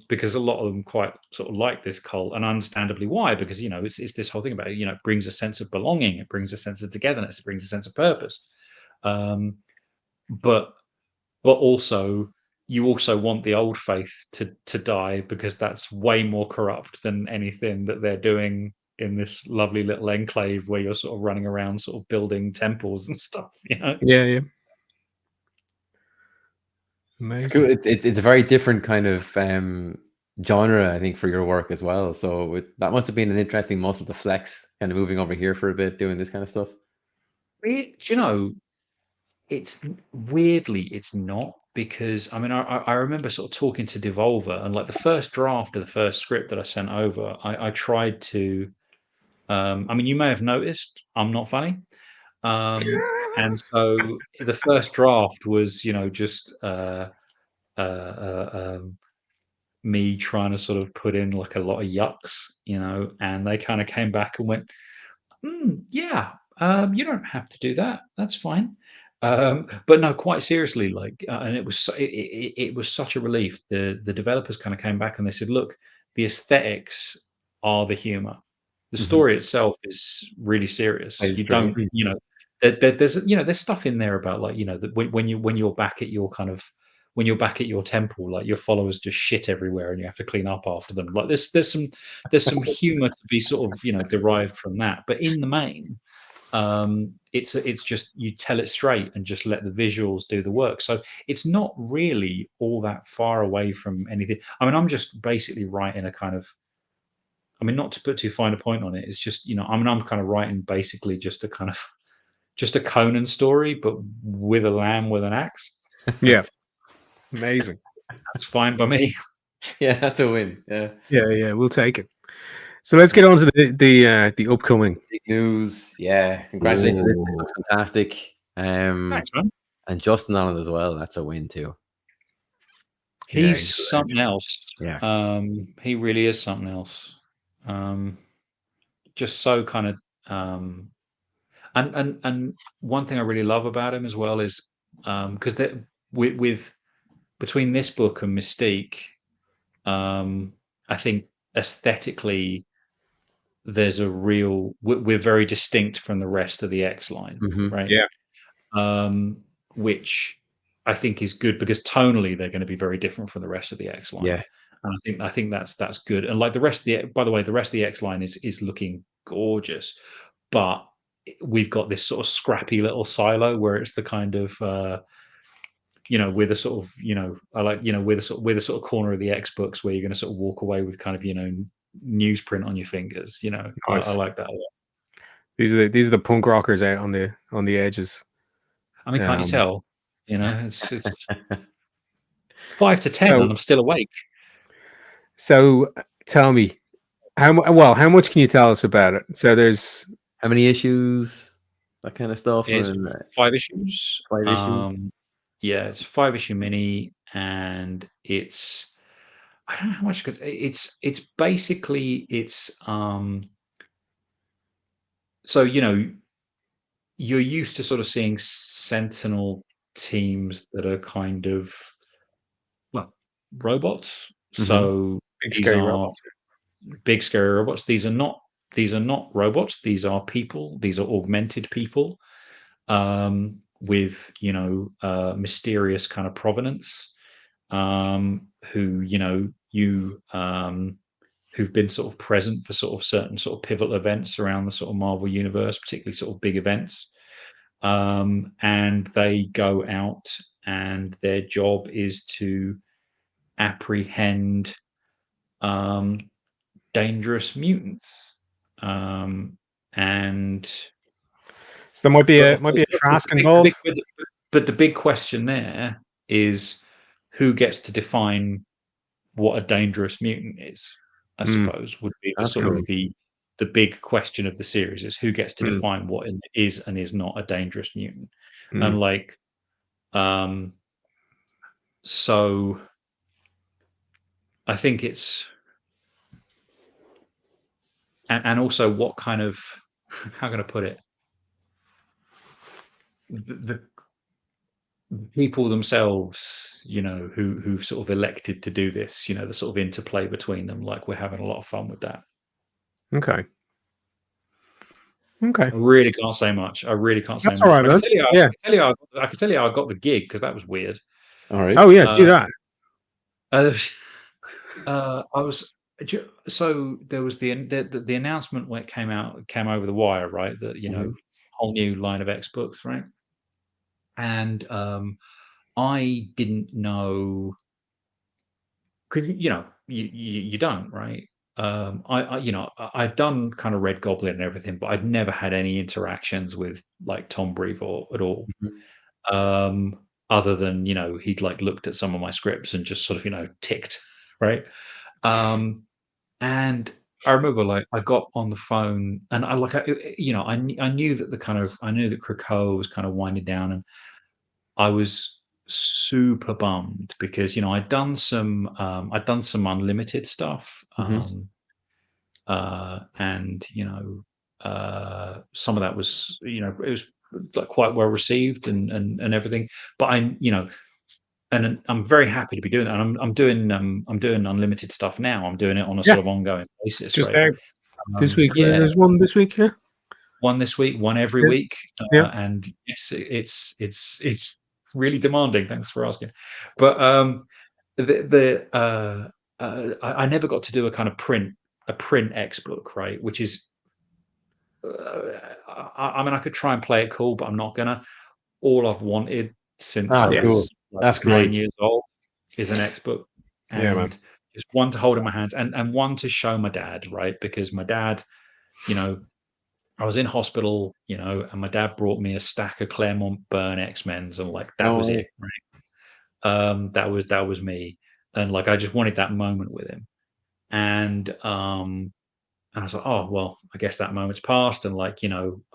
because a lot of them quite sort of like this cult, and understandably why, because it's this whole thing about it brings a sense of belonging, it brings a sense of togetherness, it brings a sense of purpose, um, but also you also want the old faith to die, because that's way more corrupt than anything that they're doing in this lovely little enclave where you're sort of running around sort of building temples and stuff. Yeah. It's cool. Amazing. It's a very different kind of genre, I think, for your work as well. So that must have been an interesting muscle to flex, kind of moving over here for a bit, doing this kind of stuff. Do you know, it's weirdly it's not, because I mean I remember sort of talking to Devolver, and like the first draft of the first script that I sent over, I tried to I mean, you may have noticed I'm not funny. And so the first draft was, just me trying to sort of put in like a lot of yucks, and they kind of came back and went, yeah, you don't have to do that. That's fine. But no, quite seriously, like, and it was such a relief. The developers kind of came back and they said, look, the aesthetics are the humor. The Mhm. story itself is really serious. That is You true. don't, there's stuff in there about like, that when you're back at your kind of when you're back at your temple, like your followers just shit everywhere and you have to clean up after them. Like there's some humor to be sort of derived from that, but in the main, it's just you tell it straight and just let the visuals do the work. So it's not really all that far away from anything. I mean, I'm just basically writing a kind of, I mean, not to put too fine a point on it, it's just I mean, I'm kind of writing basically just a kind of just a Conan story, but with a lamb with an axe. Yeah. Amazing. That's fine by me. Yeah, that's a win. Yeah. Yeah, we'll take it. So let's get on to the upcoming Big news. Yeah. Congratulations. This looks fantastic. Thanks, man. And Justin on it as well. That's a win too. Yeah, He's something else. Yeah. He really is something else. Just so kind of and one thing I really love about him as well is because with between this book and Mystique, I think aesthetically there's a real we're very distinct from the rest of the X line, Mhm. right? Yeah. Which I think is good, because tonally they're going to be very different from the rest of the X line. Yeah. And I think that's good. And like the rest of the, by the way, the rest of the X line is looking gorgeous, but we've got this sort of scrappy little silo where it's the kind of with a sort of I like with a sort of corner of the X books where you're going to sort of walk away with kind of newsprint on your fingers. Nice. I like that a lot. These are the punk rockers out on the edges. I mean, can't you tell? It's 5 to 10, and I'm still awake. So tell me, how much can you tell us about it? So there's how many issues, that kind of stuff. It's And 5 issues. 5 issues. Yeah, it's a 5-issue mini, and it's I don't know how much it's basically so you're used to sort of seeing Sentinel teams that are kind of robots. So big these scary are robots. big scary robots. These are not robots. These are people. These are augmented people with mysterious kind of provenance. who who've been sort of present for sort of certain sort of pivotal events around the sort of Marvel universe, particularly sort of big events. And they go out, and their job is to apprehend dangerous mutants. And So there might be a Trask involved. But the big question there is, who gets to define what a dangerous mutant is? I suppose would be the That's sort cool. of the big question of the series, is who gets to define what is and is not a dangerous mutant. And like, so I think it's, and also what kind of, how can I put it? The people themselves, who sort of elected to do this, the sort of interplay between them, like we're having a lot of fun with that. Okay. I really can't say much. I really can't say That's much. all right, man. I can tell you how I got the gig, because that was weird. All right. Oh yeah, do that. I was, so there was the announcement when it came over the wire, right? That whole new line of X books, right? And I didn't know, because you don't, right? I'd done kind of Red Goblin and everything, but I'd never had any interactions with like Tom Brevoort at all. Other than he'd like looked at some of my scripts and just sort of ticked, right? And I remember, like, I got on the phone, and I knew that I knew that Krakoa was kind of winding down, and I was super bummed because I'd done some unlimited stuff, and some of that was it was like quite well received and everything, but and I'm very happy to be doing that. And I'm doing unlimited stuff now. I'm doing it on a sort of ongoing basis, Just right? this week. Yeah. There's one this week. Yeah. One this week, one every week. And yes, it's really demanding. Thanks for asking. But I never got to do a kind of print X book, right? Which is, I mean, I could try and play it cool, but I'm not gonna. All I've wanted since I was That's 9 great. years old is an X book, and just one to hold in my hands, and one to show my dad, right? Because my dad, I was in hospital, and my dad brought me a stack of Claremont Byrne X-Men's, and like that was it, right? That was me, and like I just wanted that moment with him, and I was like, oh well, I guess that moment's passed, and like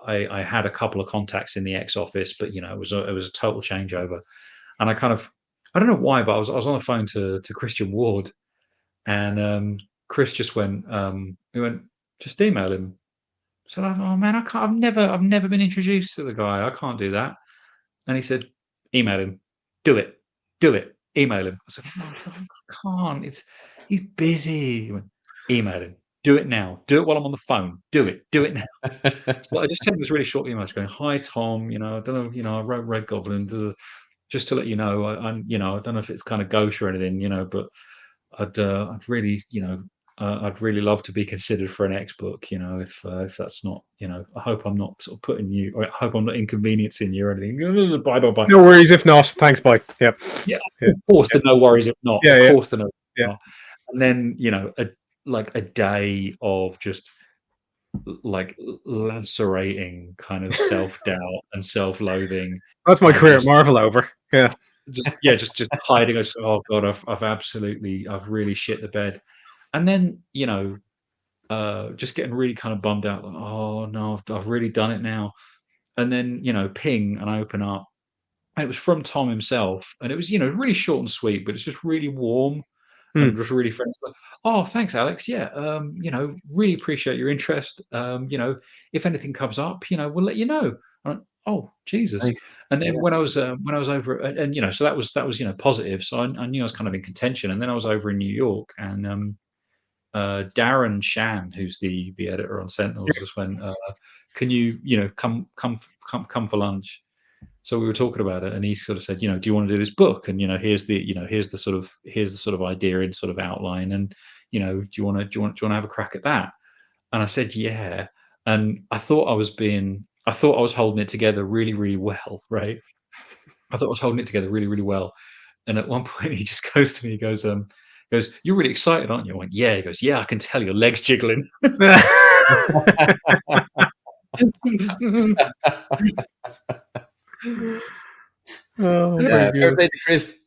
I had a couple of contacts in the X office, but it was a total changeover, and I don't know why, but I was on the phone to Christian Ward, and Chris just went, just email him. So I thought, oh man, I can't. I've never been introduced to the guy. I can't do that. And he said, email him. Do it. Email him. I said, oh, I can't. He's busy. He went, email him. Do it now. Do it while I'm on the phone. Do it now. So I just sent this really short email going, hi Tom. I don't know. I wrote Red Goblin. Just to let you know, I don't know if it's kind of gauche or anything, but I'd really, I'd really love to be considered for an X book, if that's not, I hope I'm not sort of putting you, or I hope I'm not inconveniencing you or anything. Bye. No worries if not. Thanks, bye. Yep. Yeah, of course, the no worries if not. Yeah, of course, the no. Yeah. And then a day of just like lacerating kind of self-doubt and self-loathing. That's my career at Marvel over. Yeah. Just hiding. Oh God, I've really shit the bed. And then just getting really kind of bummed out. Like, oh no, I've really done it now. And then ping, and I open up, and it was from Tom himself, and it was really short and sweet, but it's just really warm and just really friendly. Like, oh, thanks, Alex. Yeah, really appreciate your interest. If anything comes up, we'll let you know. Oh Jesus! Nice. And then when I was over, and so that was positive. So I knew I was kind of in contention. And then I was over in New York, and Darren Shan, who's the editor on Sentinels, just went, "Can you come for lunch?" So we were talking about it, and he sort of said, do you want to do this book? And here's the sort of idea in sort of outline, and do you want to have a crack at that? And I said, yeah. And I thought I was holding it together really, really well, right? I thought I was holding it together really, really well. And at one point, he just goes to me, he goes, "You're really excited, aren't you?" I went, "Yeah." He goes, "Yeah, I can tell your legs jiggling." Oh, Yeah, very fair good. play to Chris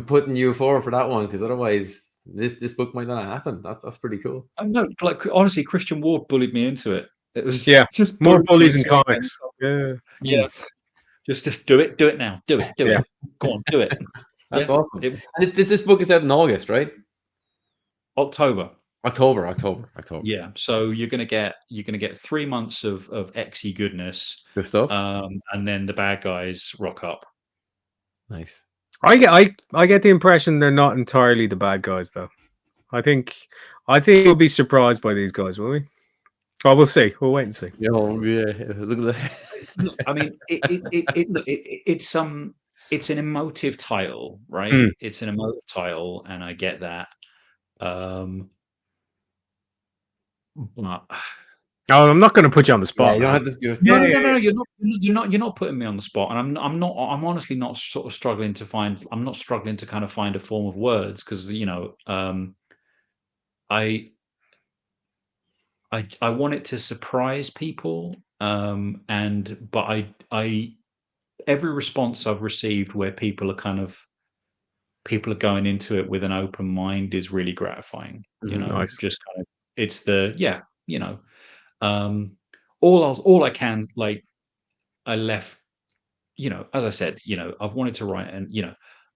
putting you forward for that one, because otherwise this book might not happen. That's pretty cool. I know, like honestly, Christian Ward bullied me into it. It was Yeah, just more bullied me bullies in into it. comics. Yeah, Yeah, just do it now, do it. Yeah. Go on, do it. That's Yeah, awesome. And this book is out in August, right? October. October. Yeah, so you're gonna get 3 months of XE goodness, Good stuff. and then the bad guys rock up. Nice. I get the impression they're not entirely the bad guys, though. I think we'll be surprised by these guys, will we? Oh, we'll see. We'll wait and see. Yeah, look at Look, I mean, it's an emotive title, right? Mm. It's an emotive title, and I get that. But Oh, I'm not going to put you on the spot. you don't man. have to do it. no, you're not putting me on the spot, and I'm honestly not sort of struggling to find. I'm not struggling to kind of find a form of words, because I want it to surprise people, but I every response I've received where people are going into it with an open mind is really gratifying. Nice. Just kind of, it's the all I can, like, I left, as I said, I've wanted to write, and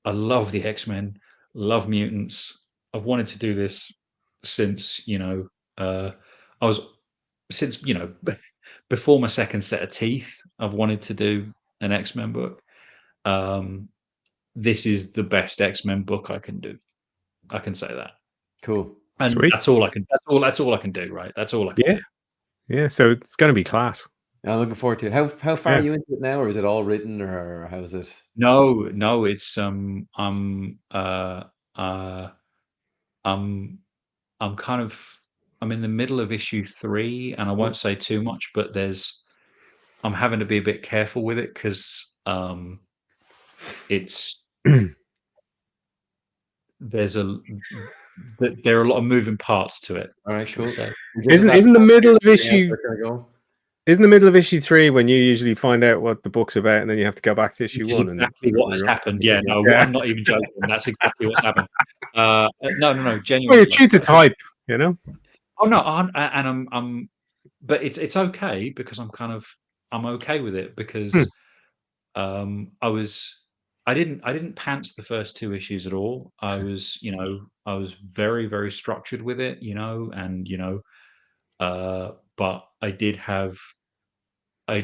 I love the X-Men, love mutants. I've wanted to do this since I was since before my second set of teeth. I've wanted to do an X-Men book. This is the best X-Men book I can do. I can say that. Cool. And Sweet. that's all I can. That's all I can do. Right. That's all I can. Yeah. do. Yeah. So it's going to be class. I'm looking forward to it. How far are you into it now, or is it all written, or how is it? No, it's I'm kind of, I'm in the middle of issue 3, and I won't say too much, but I'm having to be a bit careful with it, because it's there are a lot of moving parts to it. All right, cool. Isn't the middle of issue? Isn't the middle of issue 3 when you usually find out what the book's about, and then you have to go back to issue 1? Exactly what has happened. Yeah, no, I'm not even joking. That's exactly what's happened. No, genuinely. Well, you're cheap to type, Oh no, I'm but it's okay, because I'm okay with it, because I didn't pants the first 2 issues at all. I was very, very structured with it, and but I did have a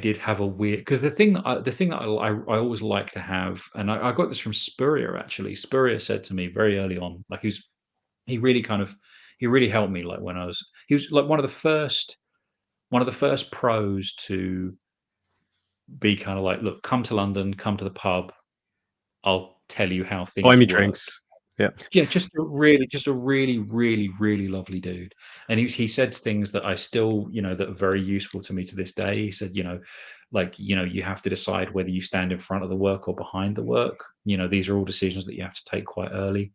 weird, because the thing that I always like to have, and I got this from Spurrier, actually. Spurrier said to me very early on, like, he really helped me, like, when he was like one of the first pros to be kind of like, look, come to London, come to the pub, I'll tell you how things Buy me work. drinks. Yeah, just a really, really, really lovely dude. And he said things that I still, that are very useful to me to this day. He said, you have to decide whether you stand in front of the work or behind the work. These are all decisions that you have to take quite early.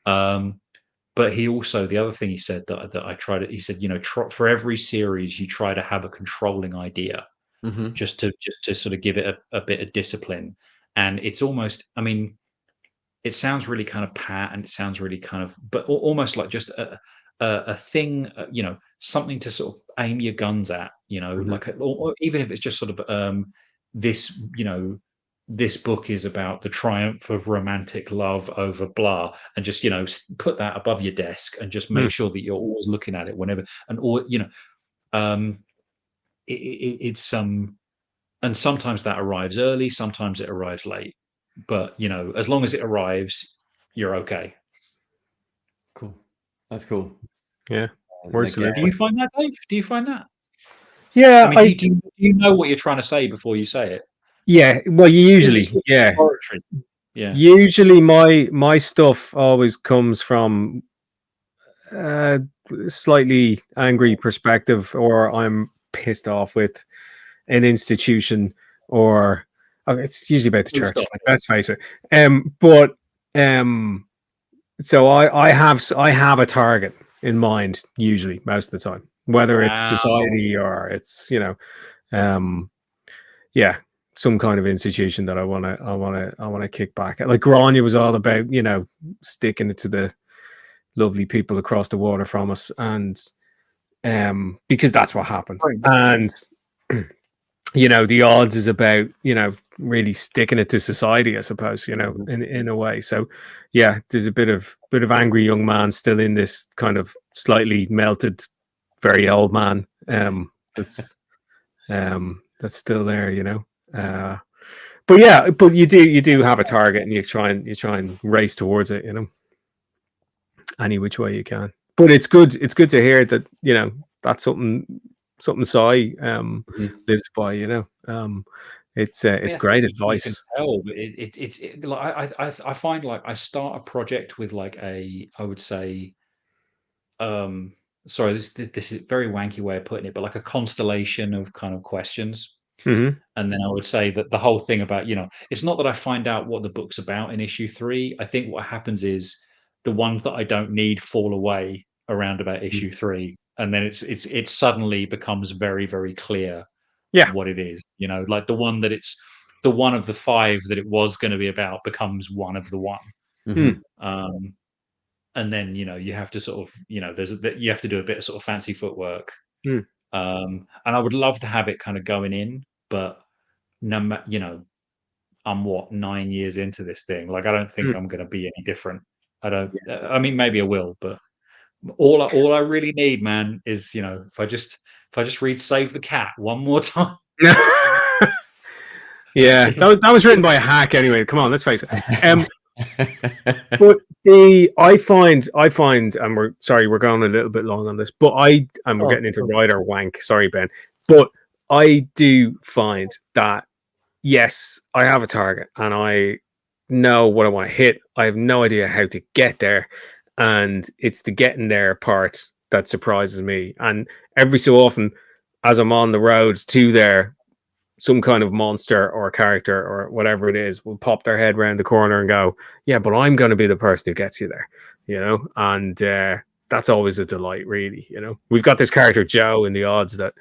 But he also, the other thing he said that I tried it, he said, for every series, you try to have a controlling idea, just to sort of give it a bit of discipline. And it's almost, I mean, it sounds really kind of pat, and it sounds really kind of, but almost like just a thing, something to sort of aim your guns at, like, or even if it's just sort of this, this book is about the triumph of romantic love over blah, and just put that above your desk, and just make sure that you're always looking at it whenever, and it's and sometimes that arrives early, sometimes it arrives late, but as long as it arrives, you're okay. Cool. That's cool. Yeah. Do you find that, Dave? Do you find that? Yeah. I mean, do you know what you're trying to say before you say it? Yeah, well, yeah. Laboratory. Yeah. Usually my stuff always comes from a slightly angry perspective, or I'm pissed off with an institution, or it's usually about the church. Like, let's face it. But so I have a target in mind usually most of the time, whether it's society or it's yeah, some kind of institution that I want to kick back at. Like Grania was all about sticking it to the lovely people across the water from us, and because that's what happened. And the odds is about really sticking it to society, I suppose, in a way. So yeah, there's a bit of angry young man still in this kind of slightly melted, very old man that's still there. But yeah, but you do have a target, and you try and race towards it, any which way you can. But it's good to hear that that's something Sai lives by. It's great advice. You can tell, but it's like I find, like, I start a project with like I would say, sorry, this is a very wanky way of putting it, but like a constellation of kind of questions. Mm-hmm. And then I would say that the whole thing about, it's not that I find out what the book's about in issue 3. I think what happens is the ones that I don't need fall away around about issue 3, and then it suddenly becomes very, very clear what it is. Like the one of the 5 that it was going to be about becomes one of the one. Mm-hmm. And then you have to sort of you have to do a bit of sort of fancy footwork. And I would love to have it kind of going in, but I'm 9 years into this thing. Like, I don't think I'm going to be any different. I mean, maybe I will, but all I really need, man, is if I just read Save the Cat one more time. Yeah, that was written by a hack anyway. Come on, let's face it. But I find, and we're going a little bit long on this, but we're getting into writer wank. Sorry, Ben, but I do find that yes, I have a target and I know what I want to hit. I have no idea how to get there, and it's the getting there part that surprises me. And every so often, as I'm on the road to there, some kind of monster or character or whatever it is will pop their head around the corner and go, yeah, but I'm going to be the person who gets you there, and that's always a delight, really. We've got this character Joe in the odds that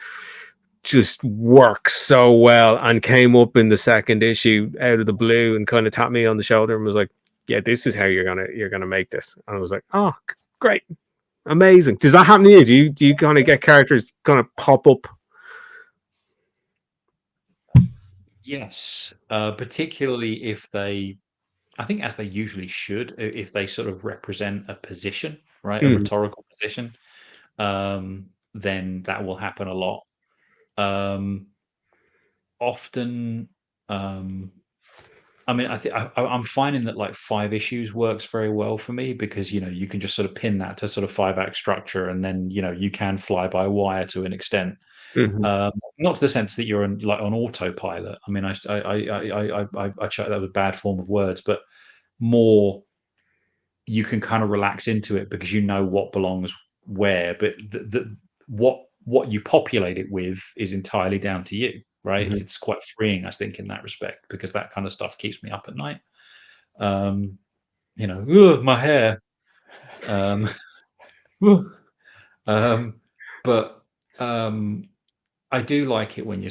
just works so well, and came up in the second issue out of the blue and kind of tapped me on the shoulder and was like, yeah, this is how you're gonna make this. And I was like, oh, great, amazing. Does that happen to you? Do you kind of get characters kind of pop up? Yes, particularly if I think, as they usually should, if they sort of represent a position, right, a rhetorical position, then that will happen a lot. Often, I mean, I'm finding that like 5 issues works very well for me, because you can just sort of pin that to sort of 5-act structure, and then you can fly by wire to an extent. Not to the sense that you're on autopilot. I mean, I check that was a bad form of words, but more you can kind of relax into it because you know what belongs where. But what you populate it with is entirely down to you, right? It's quite freeing, I think, in that respect, because that kind of stuff keeps me up at night. My hair. But I do like it when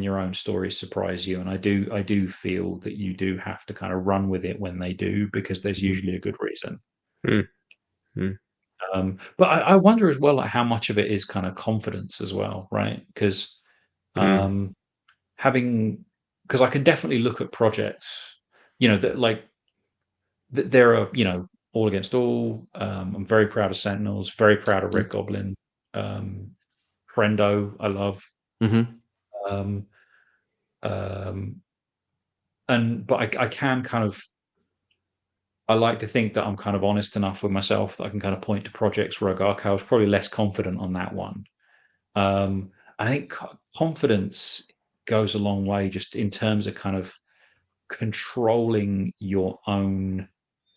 your own stories surprise you, and I do feel that you do have to kind of run with it when they do, because there's usually a good reason. But I wonder as well, like, how much of it is kind of confidence as well, right? Because because I can definitely look at projects, that like there are, All Against All. I'm very proud of Sentinels. Very proud of Red Goblin. Friendo, I love. But I can kind of, I like to think that I'm kind of honest enough with myself that I can kind of point to projects where I go, okay, I was probably less confident on that one. I think confidence goes a long way just in terms of kind of controlling your own,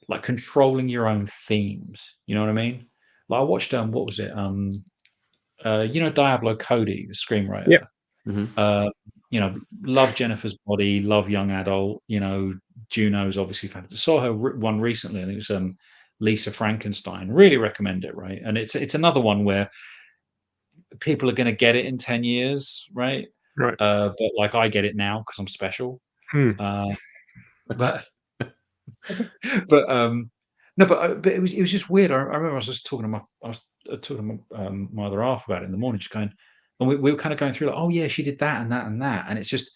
like controlling your own themes. You know what I mean? Like I watched what was it? You know, Diablo Cody, the Yeah. screenwriter. Mhm. You know, love Jennifer's Body, love Young Adult. You know, Juno's obviously fantastic. Saw her one recently, and it was Lisa Frankenstein. Really recommend it, right? And it's another one where people are going to get it in 10 years, right? Right. But like I get it now because I'm special. Hmm. But but no, but it was just weird. I remember I was just talking to my other half about it in the morning, just going, and we were kind of going through like, oh yeah, she did that and that and that, and it's just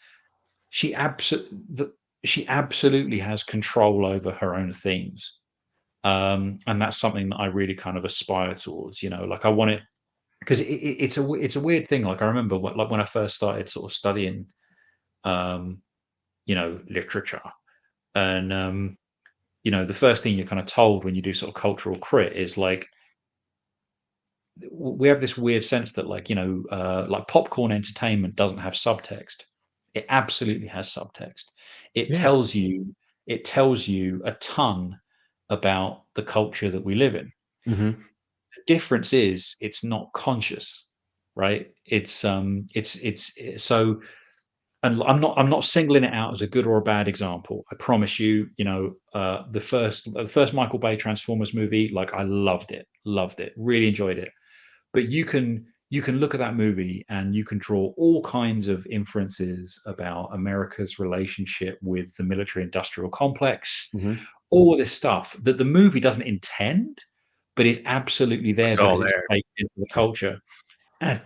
she absolutely has control over her own themes, and that's something that I really kind of aspire towards. You know, like I want it because it's a weird thing. Like I remember like when I first started sort of studying, you know, literature, and you know, the first thing you're kind of told when you do sort of cultural crit is like, we have this weird sense that like, you know, like popcorn entertainment doesn't have subtext. It absolutely has subtext. It Yeah. tells you a ton about the culture that we live in. Mhm. The difference is it's not conscious, right? It's so, and I'm not singling it out as a good or a bad example. I promise you, you know, the first Michael Bay Transformers movie, like I loved it, really enjoyed it. But you can look at that movie and you can draw all kinds of inferences about America's relationship with the military industrial complex, Mhm. all this stuff that the movie doesn't intend, but is absolutely there It's all because it's there. baked into the culture. And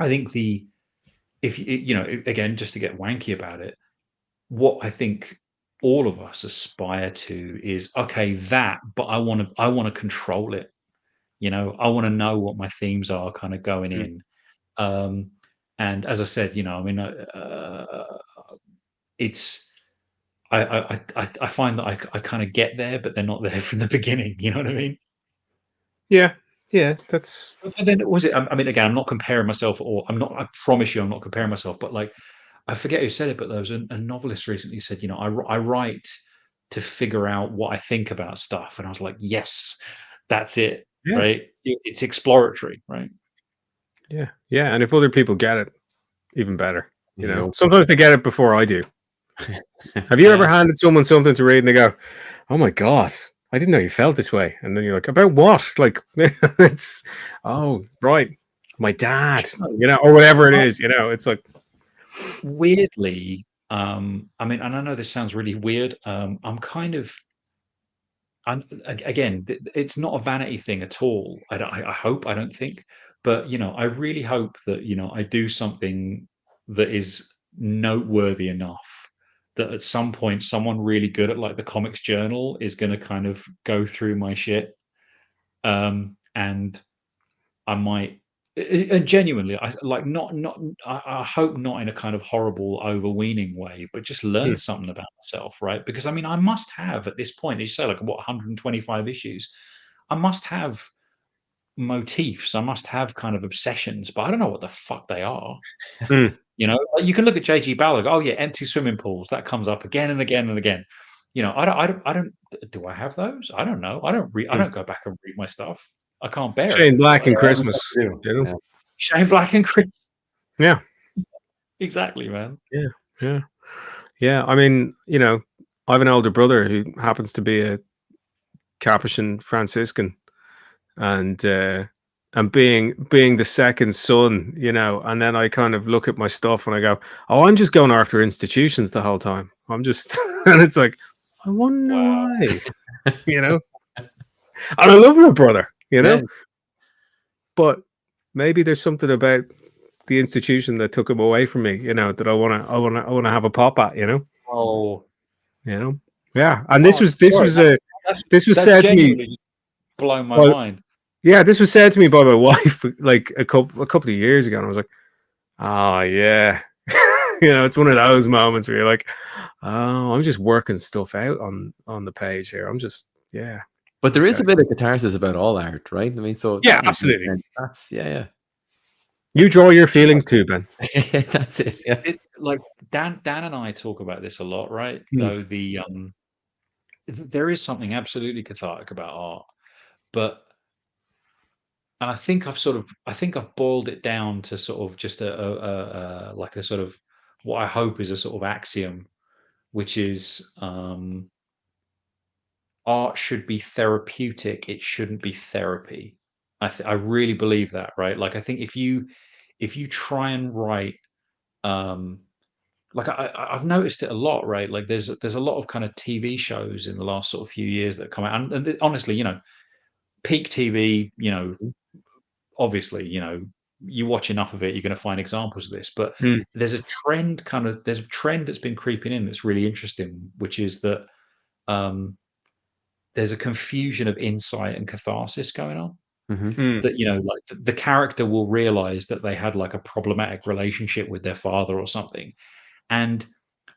I think if you know, again, just to get wanky about it, what I think all of us aspire to is, okay, that, but I want to control it. You know, I want to know what my themes are kind of going Mm. in. Um, and as I said, you know, I mean, it's I find that I kind of get there, but they're not there from the beginning. You know what I mean? Yeah. Yeah. That's But then was it? I mean, again, I'm not comparing myself, or I'm not. I promise you, I'm not comparing myself. But like, I forget who said it, but there was a novelist recently said, you know, I write to figure out what I think about stuff, and I was like, yes, that's it, yeah. right? It's exploratory, right? Yeah. Yeah. And if other people get it, even better. You You know, know. sometimes they get it before I do. Have you ever Yeah. handed someone something to read and they go, "Oh my god, I didn't know you felt this way," and then you're like, "About what?" Like, it's oh right, my dad, you know, or whatever it is. You know, it's like, Weirdly, I mean, and I know this sounds really weird. I'm kind of, again, it's not a vanity thing at all. I hope, I don't think, but you know, I really hope that, you know, I do something that is noteworthy enough that at some point someone really good at like the Comics Journal is going to kind of go through my shit, and I might, and genuinely, I like not. I hope not in a kind of horrible, overweening way, but just hmm, learn something about myself, right? Because I mean, I must have at this point, as you say, like what 125 issues, I must have motifs. I must have kind of obsessions, but I don't know what the fuck they are. hmm, You know, like you can look at JG Ballard. Oh yeah, empty swimming pools. That comes up again and again and again. You know, I don't. Do I have those? I don't know. I don't read. I hmm. don't go back and read my stuff. I can't bear it. Shane Black and Yeah, I Christmas. do. You know, Yeah. Shane Black and Chris. yeah, Exactly, man. yeah, yeah, yeah. I mean, you know, I have an older brother who happens to be a Capuchin Franciscan, and being the second son, you know, and then I kind of look at my stuff and I go, oh, I'm just going after institutions the whole time. I'm just, and it's like, I wonder Wow. why, you know. And I love my brother, you Yeah. know, but maybe there's something about the institution that took him away from me, you know, that I want to have a pop at, Oh, you know. Yeah, and oh, sorry. That's this was that's said to me. genuinely just blown my Well, mind. yeah, this was said to me by my wife like a couple of years ago, and I was like, oh yeah, you know, it's one of those moments where you're like, oh, I'm just working stuff out on the page here. I'm just yeah, But there is okay. a bit of catharsis about all art, right? I mean, so Yeah, that makes absolutely. sense. That's yeah, yeah. You draw your feelings too, Ben. That's it. Yeah. Like Dan and I talk about this a lot, right? Mm. Though there is something absolutely cathartic about art, but and I think I've boiled it down to sort of just like a sort of what I hope is a sort of axiom, which is art should be therapeutic. It shouldn't be therapy. I really believe that, right? Like I think if you try and write like I've noticed it a lot, right? Like there's a lot of kind of TV shows in the last sort of few years that come out, and honestly, peak TV, obviously, you watch enough of it, you're going to find examples of this. But Mm. there's a trend that's been creeping in that's really interesting, which is that there's a confusion of insight and catharsis going on. Mm. That like the character will realize that they had like a problematic relationship with their father or something, and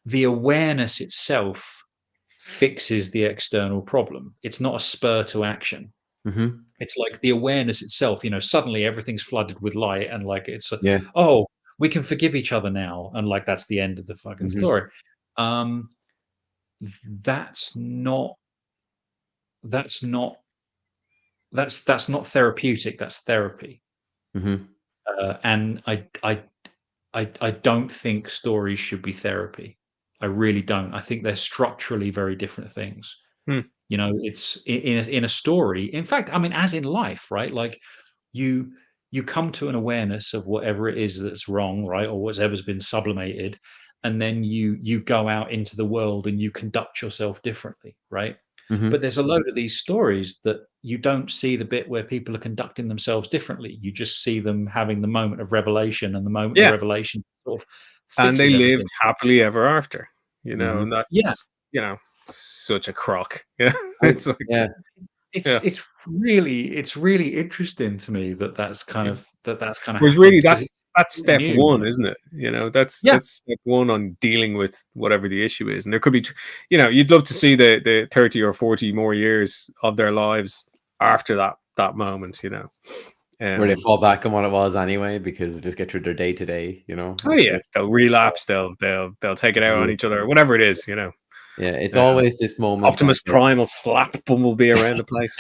the awareness itself fixes the external problem. It's not a spur to action. Mm-hmm. It's like the awareness itself, suddenly everything's flooded with light, and like Yeah. oh, we can forgive each other now, and like that's the end of the fucking Mm-hmm. story. That's not that's not that's not therapeutic. That's therapy. Mm-hmm. And I don't think stories should be therapy. I really don't. I think they're structurally very different things. Hmm. It's in a story. In fact, I mean, as in life, right? Like you come to an awareness of whatever it is that's wrong, right, or whatever's been sublimated, and then you go out into the world and you conduct yourself differently, right? Mm-hmm. But there's a load of these stories that you don't see the bit where people are conducting themselves differently. You just see them having the moment of revelation, and the moment of revelation sort of And they fixes lived everything. happily ever after, Mm-hmm. and that's Yeah. Such a crock. Yeah, it's like it's really interesting to me that's kind of Because happened, really, because that's it's step new. one, isn't it? That's step one on dealing with whatever the issue is. And there could be, you'd love to see the 30 or 40 more years of their lives after that moment. Where they fall back on what it was anyway, because they just get through their day to day. Oh yeah, they'll relapse. They'll take it out on each other, whatever it is. Yeah, it's always this moment. Optimus Prime will slap Bumblebee around the place.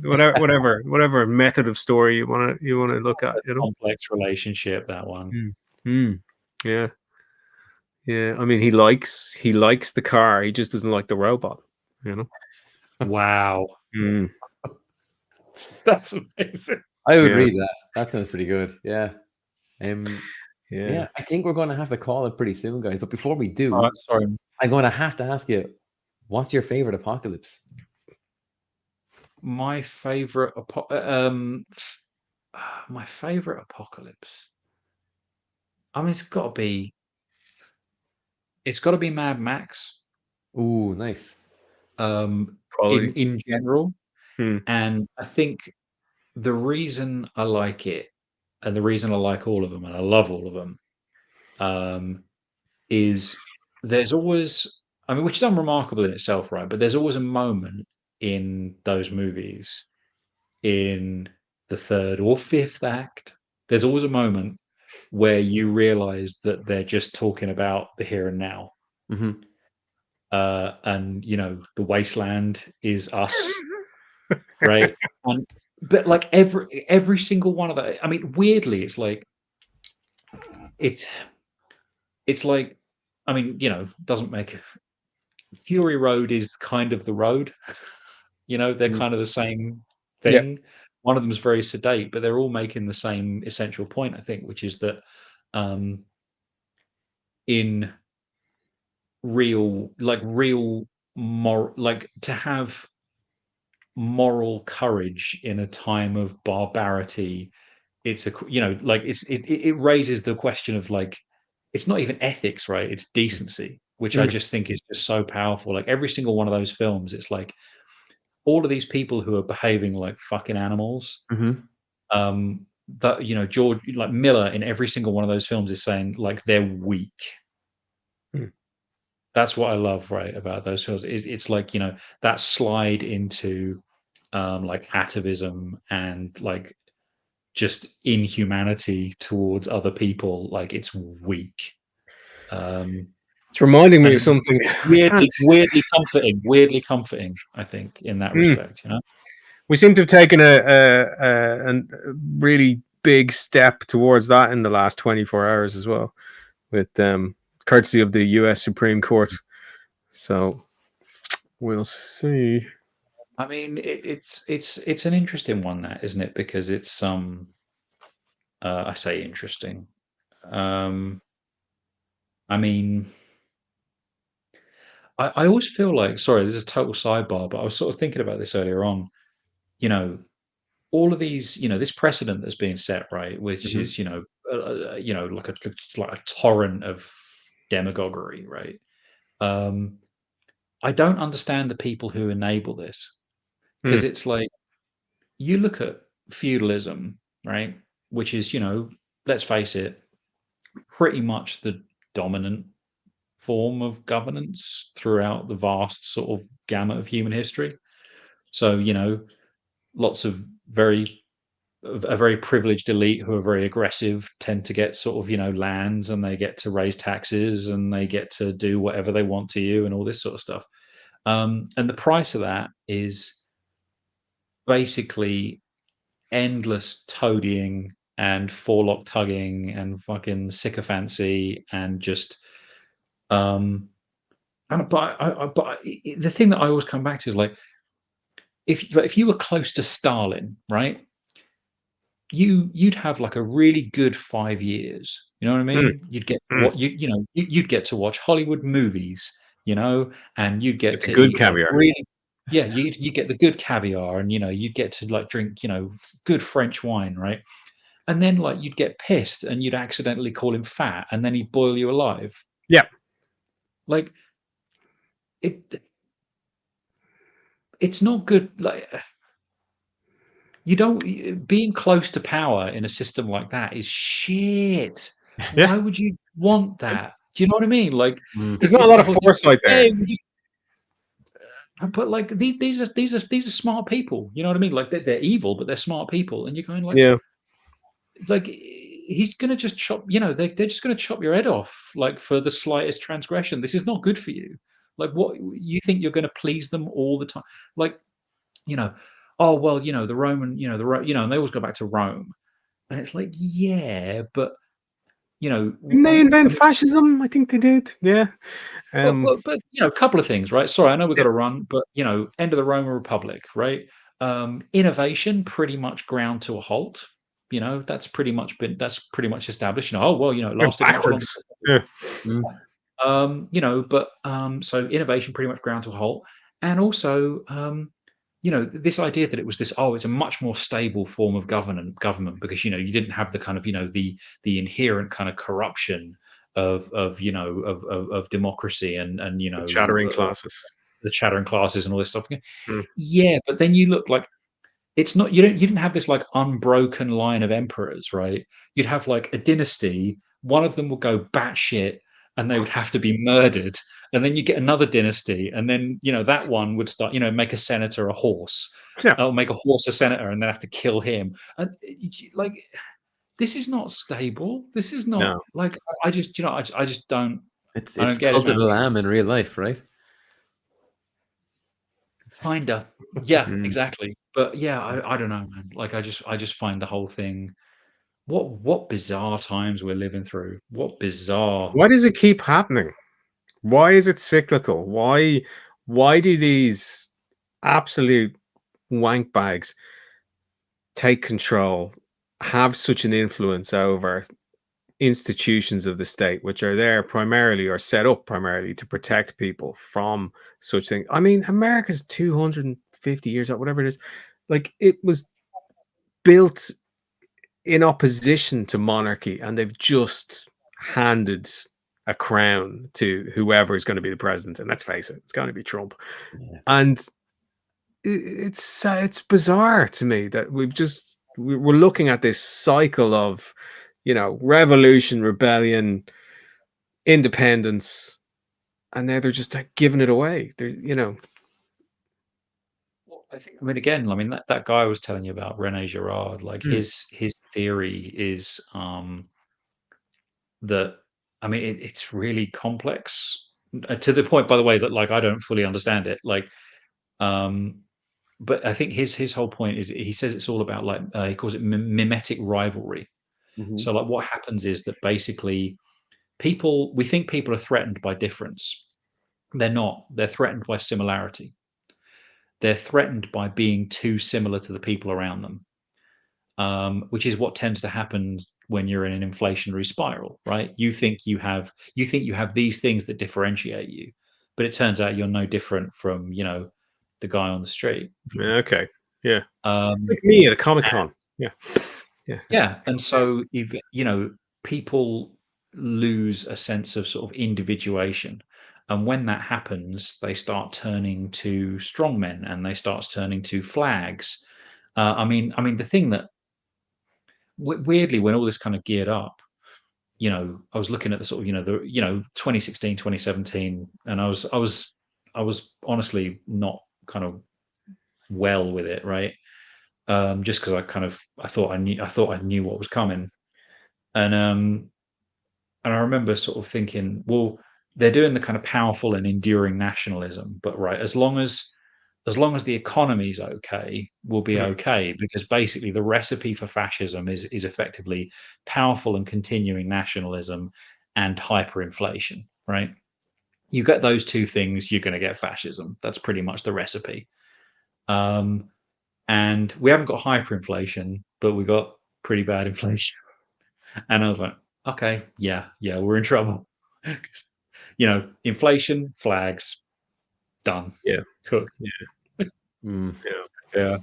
Whatever method of story you want to look at. Complex relationship, that one. Yeah. I mean, he likes the car. He just doesn't like the robot. Wow. That's amazing. I would read that. That sounds pretty good. Yeah. Yeah. I think we're going to have to call it pretty soon, guys. But before we do, sorry, I'm going to have to ask you, what's your favorite apocalypse? My favorite apocalypse. I mean, it's got to be Mad Max. Ooh, nice. In general, Hmm. and I think the reason I like it, and the reason I like all of them, and I love all of them, is there's always, I mean, which is unremarkable in itself, right? But there's always a moment in those movies, in the third or fifth act, there's always a moment where you realize that they're just talking about the here and now. Mm-hmm. And the wasteland is us, right? But like every single one of that, I mean, weirdly, it's like I mean, doesn't make Fury Road is kind of the road. They're kind of the same thing. One of them is very sedate, but they're all making the same essential point, I think, which is that in real moral, like to have moral courage in a time of barbarity, it's it raises the question of, like, it's not even ethics, right? It's decency, which I just think is just so powerful. Like every single one of those films, it's like all of these people who are behaving like fucking animals. Mm-hmm. That George, like Miller, in every single one of those films is saying like they're weak. That's what I love, right, about those films. It's like that slide into like atavism and like just inhumanity towards other people, like it's weak. It's reminding me of something. It's weirdly comforting, I think, in that respect. You know, we seem to have taken a really big step towards that in the last 24 hours as well, with courtesy of the U.S. Supreme Court. So we'll see. I mean, it's an interesting one, that, isn't it? Because it's I say interesting. I mean, I always feel like, sorry, this is a total sidebar, but I was sort of thinking about this earlier on. You know, all of these, this precedent that's being set, right, which is, like a torrent of demagoguery, right? I don't understand the people who enable this, because it's like, you look at feudalism, right, which is, let's face it, pretty much the dominant form of governance throughout the vast sort of gamut of human history. So, lots of a very privileged elite who are very aggressive tend to get sort of, lands, and they get to raise taxes, and they get to do whatever they want to you, and all this sort of stuff. And the price of that is basically endless toadying and forelock tugging and fucking sycophancy, and just but the thing that I always come back to is, like, if you were close to Stalin, right, you'd have like a really good 5 years. You know what I mean? You'd get what you'd get to watch Hollywood movies, and you'd get to good eat caviar. really, yeah, you get the good caviar, and you'd get to like drink good French wine, right? And then, like, you'd get pissed and you'd accidentally call him fat, and then he'd boil you alive. Yeah. Like, it's not good. Like, you don't being close to power in a system like that is shit. Yeah. Why would you want that? Do you know what I mean? Like, there's not a lot of foresight there. But like, these are smart people. You know what I mean? Like, they're evil, but they're smart people. And you're going, like, yeah, like, he's gonna just chop. They're just gonna chop your head off, like, for the slightest transgression. This is not good for you. Like, what, you think you're going to please them all the time? Like, oh well, the Roman, and they always go back to Rome, and it's like, yeah, but didn't they invent fascism? I think they did. Yeah. but a couple of things, right? Sorry, I know we've got to run, but end of the Roman Republic, right? Innovation pretty much ground to a halt. That's pretty much established. Oh well, it lasted backwards. Much longer. Yeah. But so innovation pretty much ground to a halt, and also this idea that it was this, it's a much more stable form of government, because you didn't have the kind of the inherent kind of corruption of democracy, and the chattering classes and all this stuff. Yeah, but then you look, like, it's not, you didn't have this like unbroken line of emperors, right? You'd have like a dynasty, one of them would go batshit and they would have to be murdered, and then you get another dynasty, and then that one would start, make a senator a horse, or make a horse a senator, and then have to kill him. And like, this is not stable. This is not like, I just don't. It's I don't get cult it, of the lamb in real life, right? Kinda, yeah, exactly. But yeah, I don't know, man. Like, I just find the whole thing. What bizarre times we're living through. What bizarre. Why does it keep happening? Why is it cyclical? Why do these absolute wank bags take control, have such an influence over institutions of the state, which are there primarily, or set up primarily, to protect people from such things? I mean, America's 250 years old, whatever it is. Like, it was built in opposition to monarchy, and they've just handed a crown to whoever is going to be the president, and let's face it, it's going to be Trump. And it's bizarre to me that we're looking at this cycle of revolution, rebellion, independence, and now they're just like giving it away. I mean, again, I mean that guy I was telling you about, Rene Girard, like Hmm. his theory is that, I mean, it's really complex to the point, by the way, that like I don't fully understand it. Like, but I think his whole point is he says it's all about like he calls it mimetic rivalry. Mhm. So like what happens is that basically we think people are threatened by difference. They're not. They're threatened by similarity. They're threatened by being too similar to the people around them. Which is what tends to happen when you're in an inflationary spiral, right? You think you have these things that differentiate you, but it turns out you're no different from the guy on the street. Okay. Yeah. It's Um, like me at a Comic-Con. Yeah. Yeah. yeah, and so if people lose a sense of sort of individuation, and when that happens, they start turning to strongmen and they start turning to flags. I mean, the thing that weirdly, when all this kind of geared up, I was looking at the sort of, 2016, 2017, and I was honestly not kind of well with it, right? Just because I thought I knew what was coming, and I remember sort of thinking, well, they're doing the kind of powerful and enduring nationalism, but right, as long as the economy's okay, we'll be okay, because basically the recipe for fascism is effectively powerful and continuing nationalism and hyperinflation, right? You get those two things, you're going to get fascism. That's pretty much the recipe. And we haven't got hyperinflation, but we got pretty bad inflation. And I was like, okay, yeah, we're in trouble. Inflation, flags, done, Yeah. cooked. Mm. Yeah.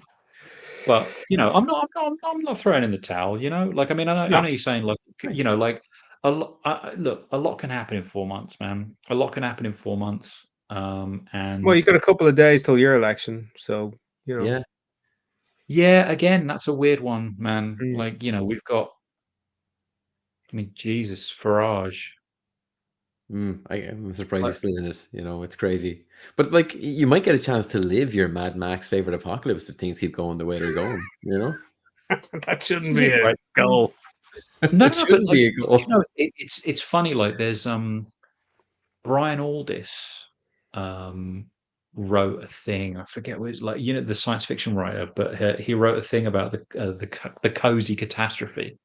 But I'm not throwing in the towel. Like I mean, I No. know you're saying like like look, a lot can happen in 4 months, man. A lot can happen in 4 months. Well, And you got a couple of days till your election, so Yeah. yeah, again, that's a weird one, man. Mm. Like we've got, I mean, Jesus, Farage. I'm surprised Like, he's still in it. It's crazy. But like, you might get a chance to live your Mad Max favorite apocalypse if things keep going the way they're going. That this shouldn't is be it, a right? goal. No, It no, but shouldn't like be a goal. it's funny. Like there's Brian Aldiss wrote a thing. I forget what it's like. The science fiction writer, but he wrote a thing about the cozy catastrophe,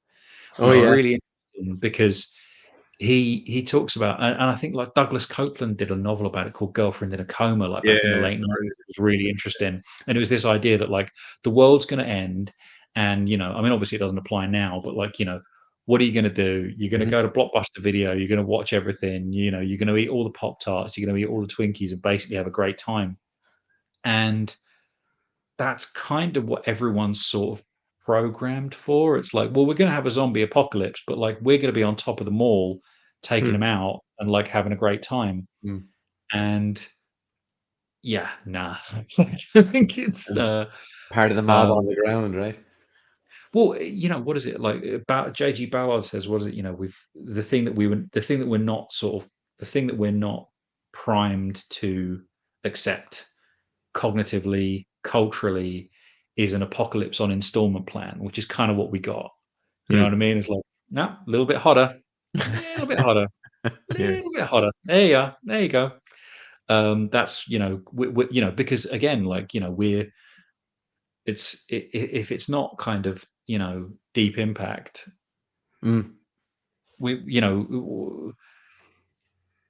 Oh which is yeah. really interesting because he talks about, and I think like Douglas Copeland did a novel about it called Girlfriend in a Coma, like back in the Yeah. late 90s. It was really interesting, and it was this idea that like the world's going to end, and I mean, obviously it doesn't apply now, but like what are you going to do? You're going to Mhm. go to Blockbuster Video. You're going to watch everything. You're going to eat all the Pop Tarts. You're going to eat all the Twinkies and basically have a great time. And that's kind of what everyone's sort of programmed for. It's like, well, we're going to have a zombie apocalypse, but like we're going to be on top of the mall, taking Hmm. them out and like having a great time. Mm. And yeah, nah, I think it's And part of the mob on um, the ground, right? well, what is it like about JG Ballard says, what is it, we've the thing that we're not primed to accept cognitively, culturally, is an apocalypse on installment plan, which is kind of what we got. You know Hmm. what I mean? It's like, no, a little bit hotter, a little bit hotter, a Yeah. little bit hotter. There you are. There you go. That's because again, like we're if it's not kind of deep impact, Mm. we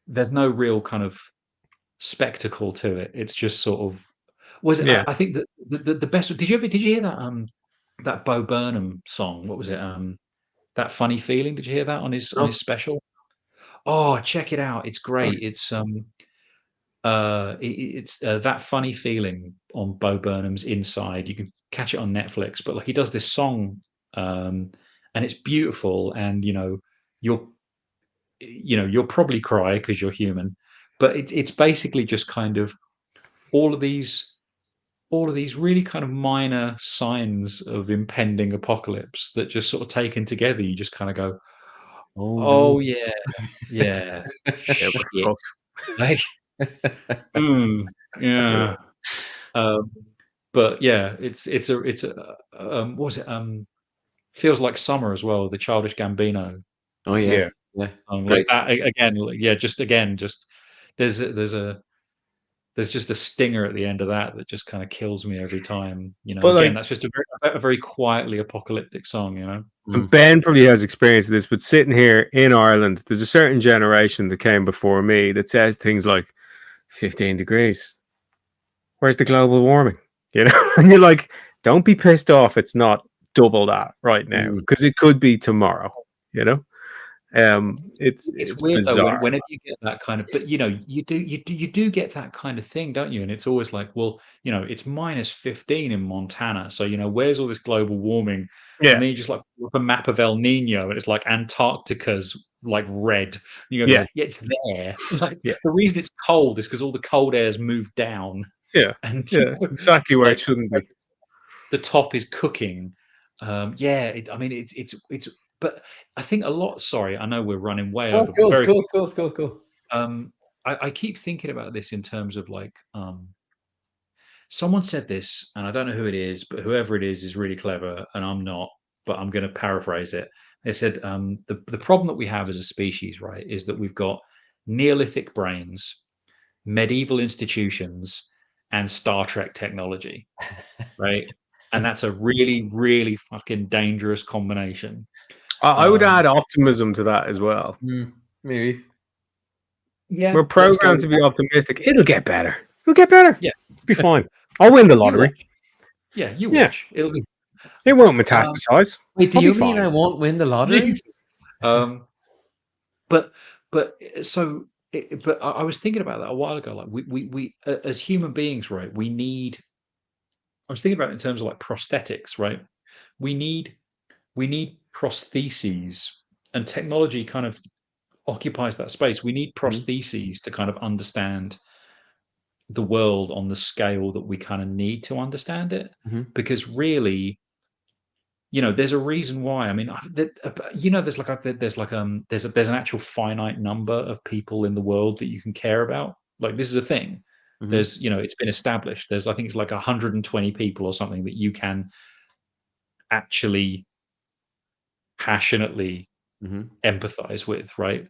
there's no real kind of spectacle to it. It's just sort of was it? Yeah. I think that the best. Did you hear that that Bo Burnham song? What was it? That funny feeling. Did you hear that on his Oh, special? Oh, check it out. It's great. It's that funny feeling on Bo Burnham's Inside. You can catch it on Netflix. But like he does this song, and it's beautiful. And you'll you'll probably cry because you're human. But it's basically just kind of all of these really kind of minor signs of impending apocalypse that just sort of taken together, you just kind of go, oh no. oh yeah, yeah, Yeah. We're shit, fucked. like, yeah. Um, But yeah, it's a what was it? Feels Like Summer as well. The Childish Gambino Oh yeah, Yeah. yeah, song, like great. that again. Yeah, just there's just a stinger at the end of that just kind of kills me every time. But Again, like, that's just a very quietly apocalyptic song. and Ben probably has experience of this, but sitting here in Ireland, there's a certain generation that came before me that says things like 15 degrees. Where's the global warming? You know, and you're like, don't be pissed off. It's not double that right now because it could be tomorrow. You know, It's it's weird though bizarre. whenever you get that kind of, but you do get that kind of thing, don't you? And it's always like, well, it's -15 in Montana, so where's all this global warming? And Yeah, then you just like pull up a map of El Nino, and it's like Antarctica's like red. And you go, yeah, yeah, it's there. Like yeah, the reason it's cold is because all the cold air's moved down, yeah, and yeah. It's exactly it's where it like shouldn't be. the top is cooking. Yeah, I mean, but I think a lot. Sorry, I know we're running way Oh, it's over, cool. but It's very. cool. It's cool. It's cool. Cool. I keep thinking about this in terms of like, someone said this, and I don't know who it is, but whoever it is really clever, and I'm not, but I'm going to paraphrase it. They said, the problem that we have as a species, right, is that we've got Neolithic brains, medieval institutions, and Star Trek technology, right? And that's a really, really fucking dangerous combination. I would Um, add optimism to that as well. Maybe. yeah, We're let's go programmed with to be that. optimistic. It'll get better. It'll get better. Yeah, It'll be fine. I'll win the you lottery. watch. Yeah, you Yeah, watch. It'll be. it won't Um, metastasize. Wait, do I'll be you mean fine. I won't win the lottery? Jesus. Um, but so but I was thinking about that a while ago. Like we as human beings, right? We need. I was thinking about it in terms of like prosthetics, right? We need prostheses, and technology kind of occupies that space. We need Mhm, prostheses to kind of understand the world on the scale that we kind of need to understand it, mhm, because really, there's a reason why. I mean, there's an actual finite number of people in the world that you can care about. Like this is a thing. mhm, There's, it's been established. There's, I think it's like 120 people or something that you can actually passionately mhm. empathize with, right?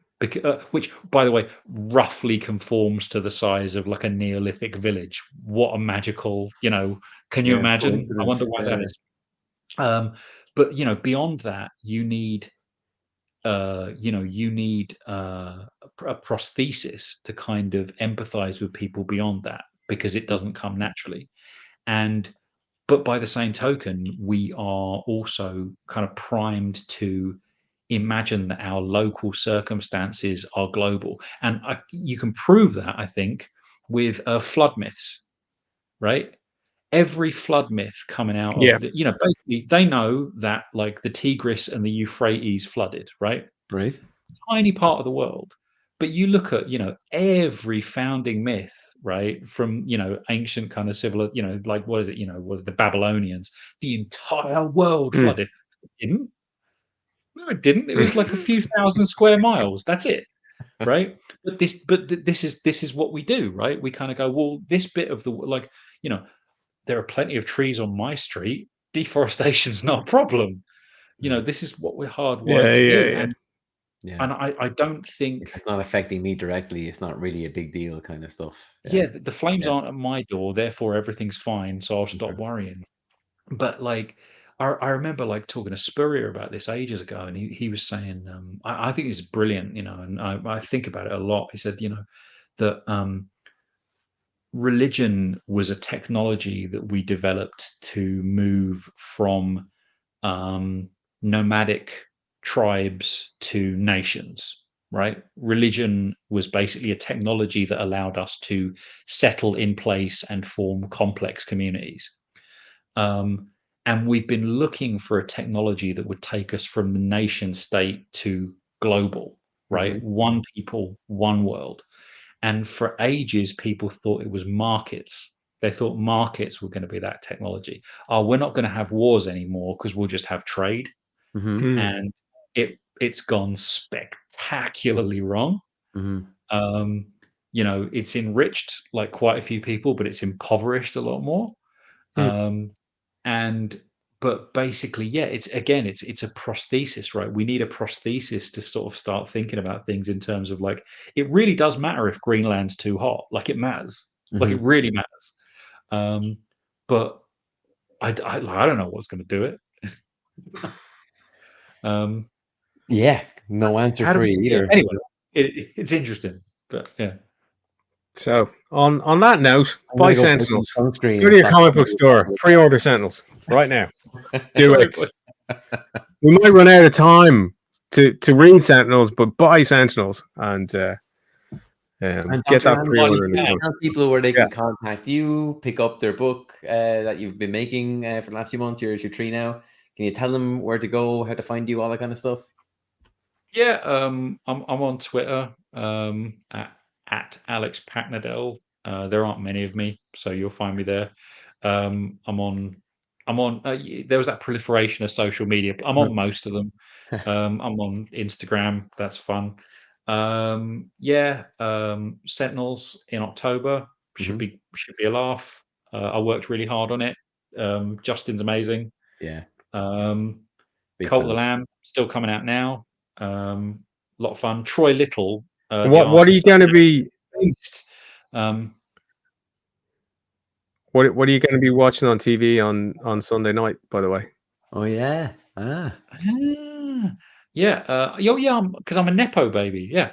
Which, by the way, roughly conforms to the size of like a Neolithic village. What a magical, can you Yeah, imagine? I coincidence. wonder why that Yeah. is. But beyond that, you need a prosthesis to kind of empathize with people beyond that, because it doesn't come naturally. And but by the same token, we are also kind of primed to imagine that our local circumstances are global, and you can prove that, I think, with flood myths, right? Every flood myth coming out Yeah, of basically they know that like the Tigris and the Euphrates flooded, right? Right. Tiny part of the world. But you look at, every founding myth, right? From, ancient kind of civil, like what is it, was the Babylonians, the entire world mm. flooded. It didn't. No, it didn't. It was like a few thousand square miles. That's it. Right. But this is what we do, right? We kind of go, well, this bit of the like, you know, there are plenty of trees on my street. Deforestation's not a problem. Mhm. This is what we're hardwired Yeah, to yeah, do. yeah. Yeah. And I don't think, If it's not affecting me directly, it's not really a big deal kind of stuff. Yeah. yeah, the flames Yeah. aren't at my door, therefore everything's fine, so I'll stop Okay. worrying. But like, I remember like talking to Spurrier about this ages ago, and he was saying, I think it's brilliant, and I think about it a lot. He said, that religion was a technology that we developed to move from um, nomadic tribes to nations, right? Religion was basically a technology that allowed us to settle in place and form complex communities. Um, and we've been looking for a technology that would take us from the nation state to global, right? Mhm. One people, one world. And for ages, people thought it was markets. They thought markets were going to be that technology. Oh, we're not going to have wars anymore because we'll just have trade. Mhm. Mm. And it's gone spectacularly wrong. Mhm. Um, it's enriched like quite a few people, but it's impoverished a lot more. But basically, yeah, it's a prosthesis, right? We need a prosthesis to sort of start thinking about things in terms of like, it really does matter if Greenland's too hot. Like it matters. Like it really matters. But I don't know what's going to do it. Yeah, no answer for you either. Anyway, it's interesting, but yeah. So on that note, buy Sentinels. Go to your comic book store, pre-order Sentinels right now. Do it. We might run out of time to read Sentinels, but buy Sentinels and get that pre-order. Tell people where they can contact you, pick up their book that you've been making for the last few months. You're 3 now. Can you tell them where to go, how to find you, all that kind of stuff? Yeah, I'm on Twitter at ALEX PAKNADEL. There aren't many of me, so you'll find me there. I'm on. There was that proliferation of social media. I'm on most of them. I'm on Instagram. That's fun. Sentinels in October should be a laugh. I worked really hard on it. Justin's amazing. Yeah. Cult the Lamb still coming out now. A lot of fun. Troy Little. What are you going to be? What are you going to be watching on TV on Sunday night? By the way. Oh yeah. Because I'm a nepo baby. Yeah.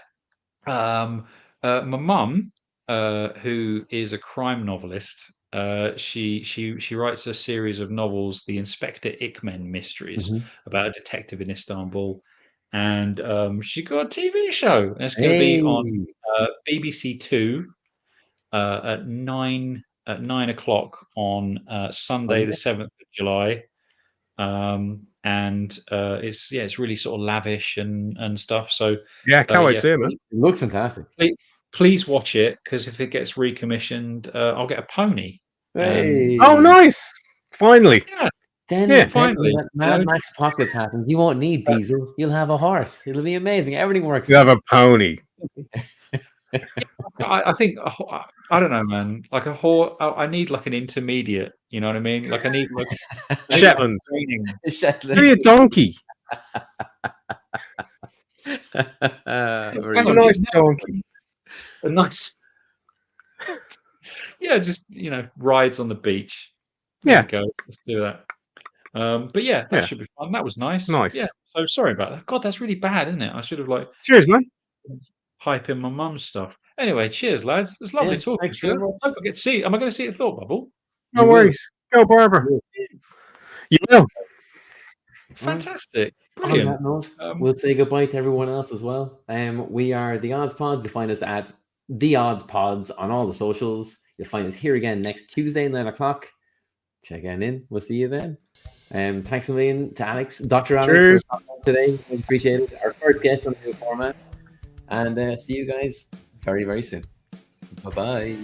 My mum, who is a crime novelist, she writes a series of novels, the Inspector Ickmen mysteries, about a detective in Istanbul, and she got a TV show, and it's going to be on BBC Two at 9 o'clock on Sunday, the 7th of July. It's really sort of lavish and stuff. So yeah, can't wait to see it, man. It looks fantastic. Please watch it, because if it gets recommissioned, I'll get a pony. Hey. Oh, nice! Finally. Then finally, Mad Max Apocalypse happens. You won't need Diesel. You'll have a horse. It'll be amazing. Everything works. You have a pony. I think I don't know, man. Like a horse, I need like an intermediate. You know what I mean? Like I need like Shetland. Shetland. Maybe a donkey. A nice donkey. A nice. Yeah, just rides on the beach. There we go. Let's do that. But yeah, that should be fun. That was nice. Nice. Yeah. So sorry about that. God, that's really bad, isn't it? I should have cheers, man. Hyping my mum's stuff. Anyway, cheers, lads. It's lovely talking to you. I hope I get to see. Am I going to see it at Thought Bubble? No worries. Go, Barbara. You will. Fantastic. Brilliant. On that note, we'll say goodbye to everyone else as well. We are The Odds Pods. You find us at The Odds Pods on all the socials. You'll find us here again next Tuesday, 9 o'clock. Check in. We'll see you then. Thanks a million to Alex, Dr. Alex, for coming today. We appreciate it. Our first guest on the new format. And see you guys very, very soon. Bye-bye.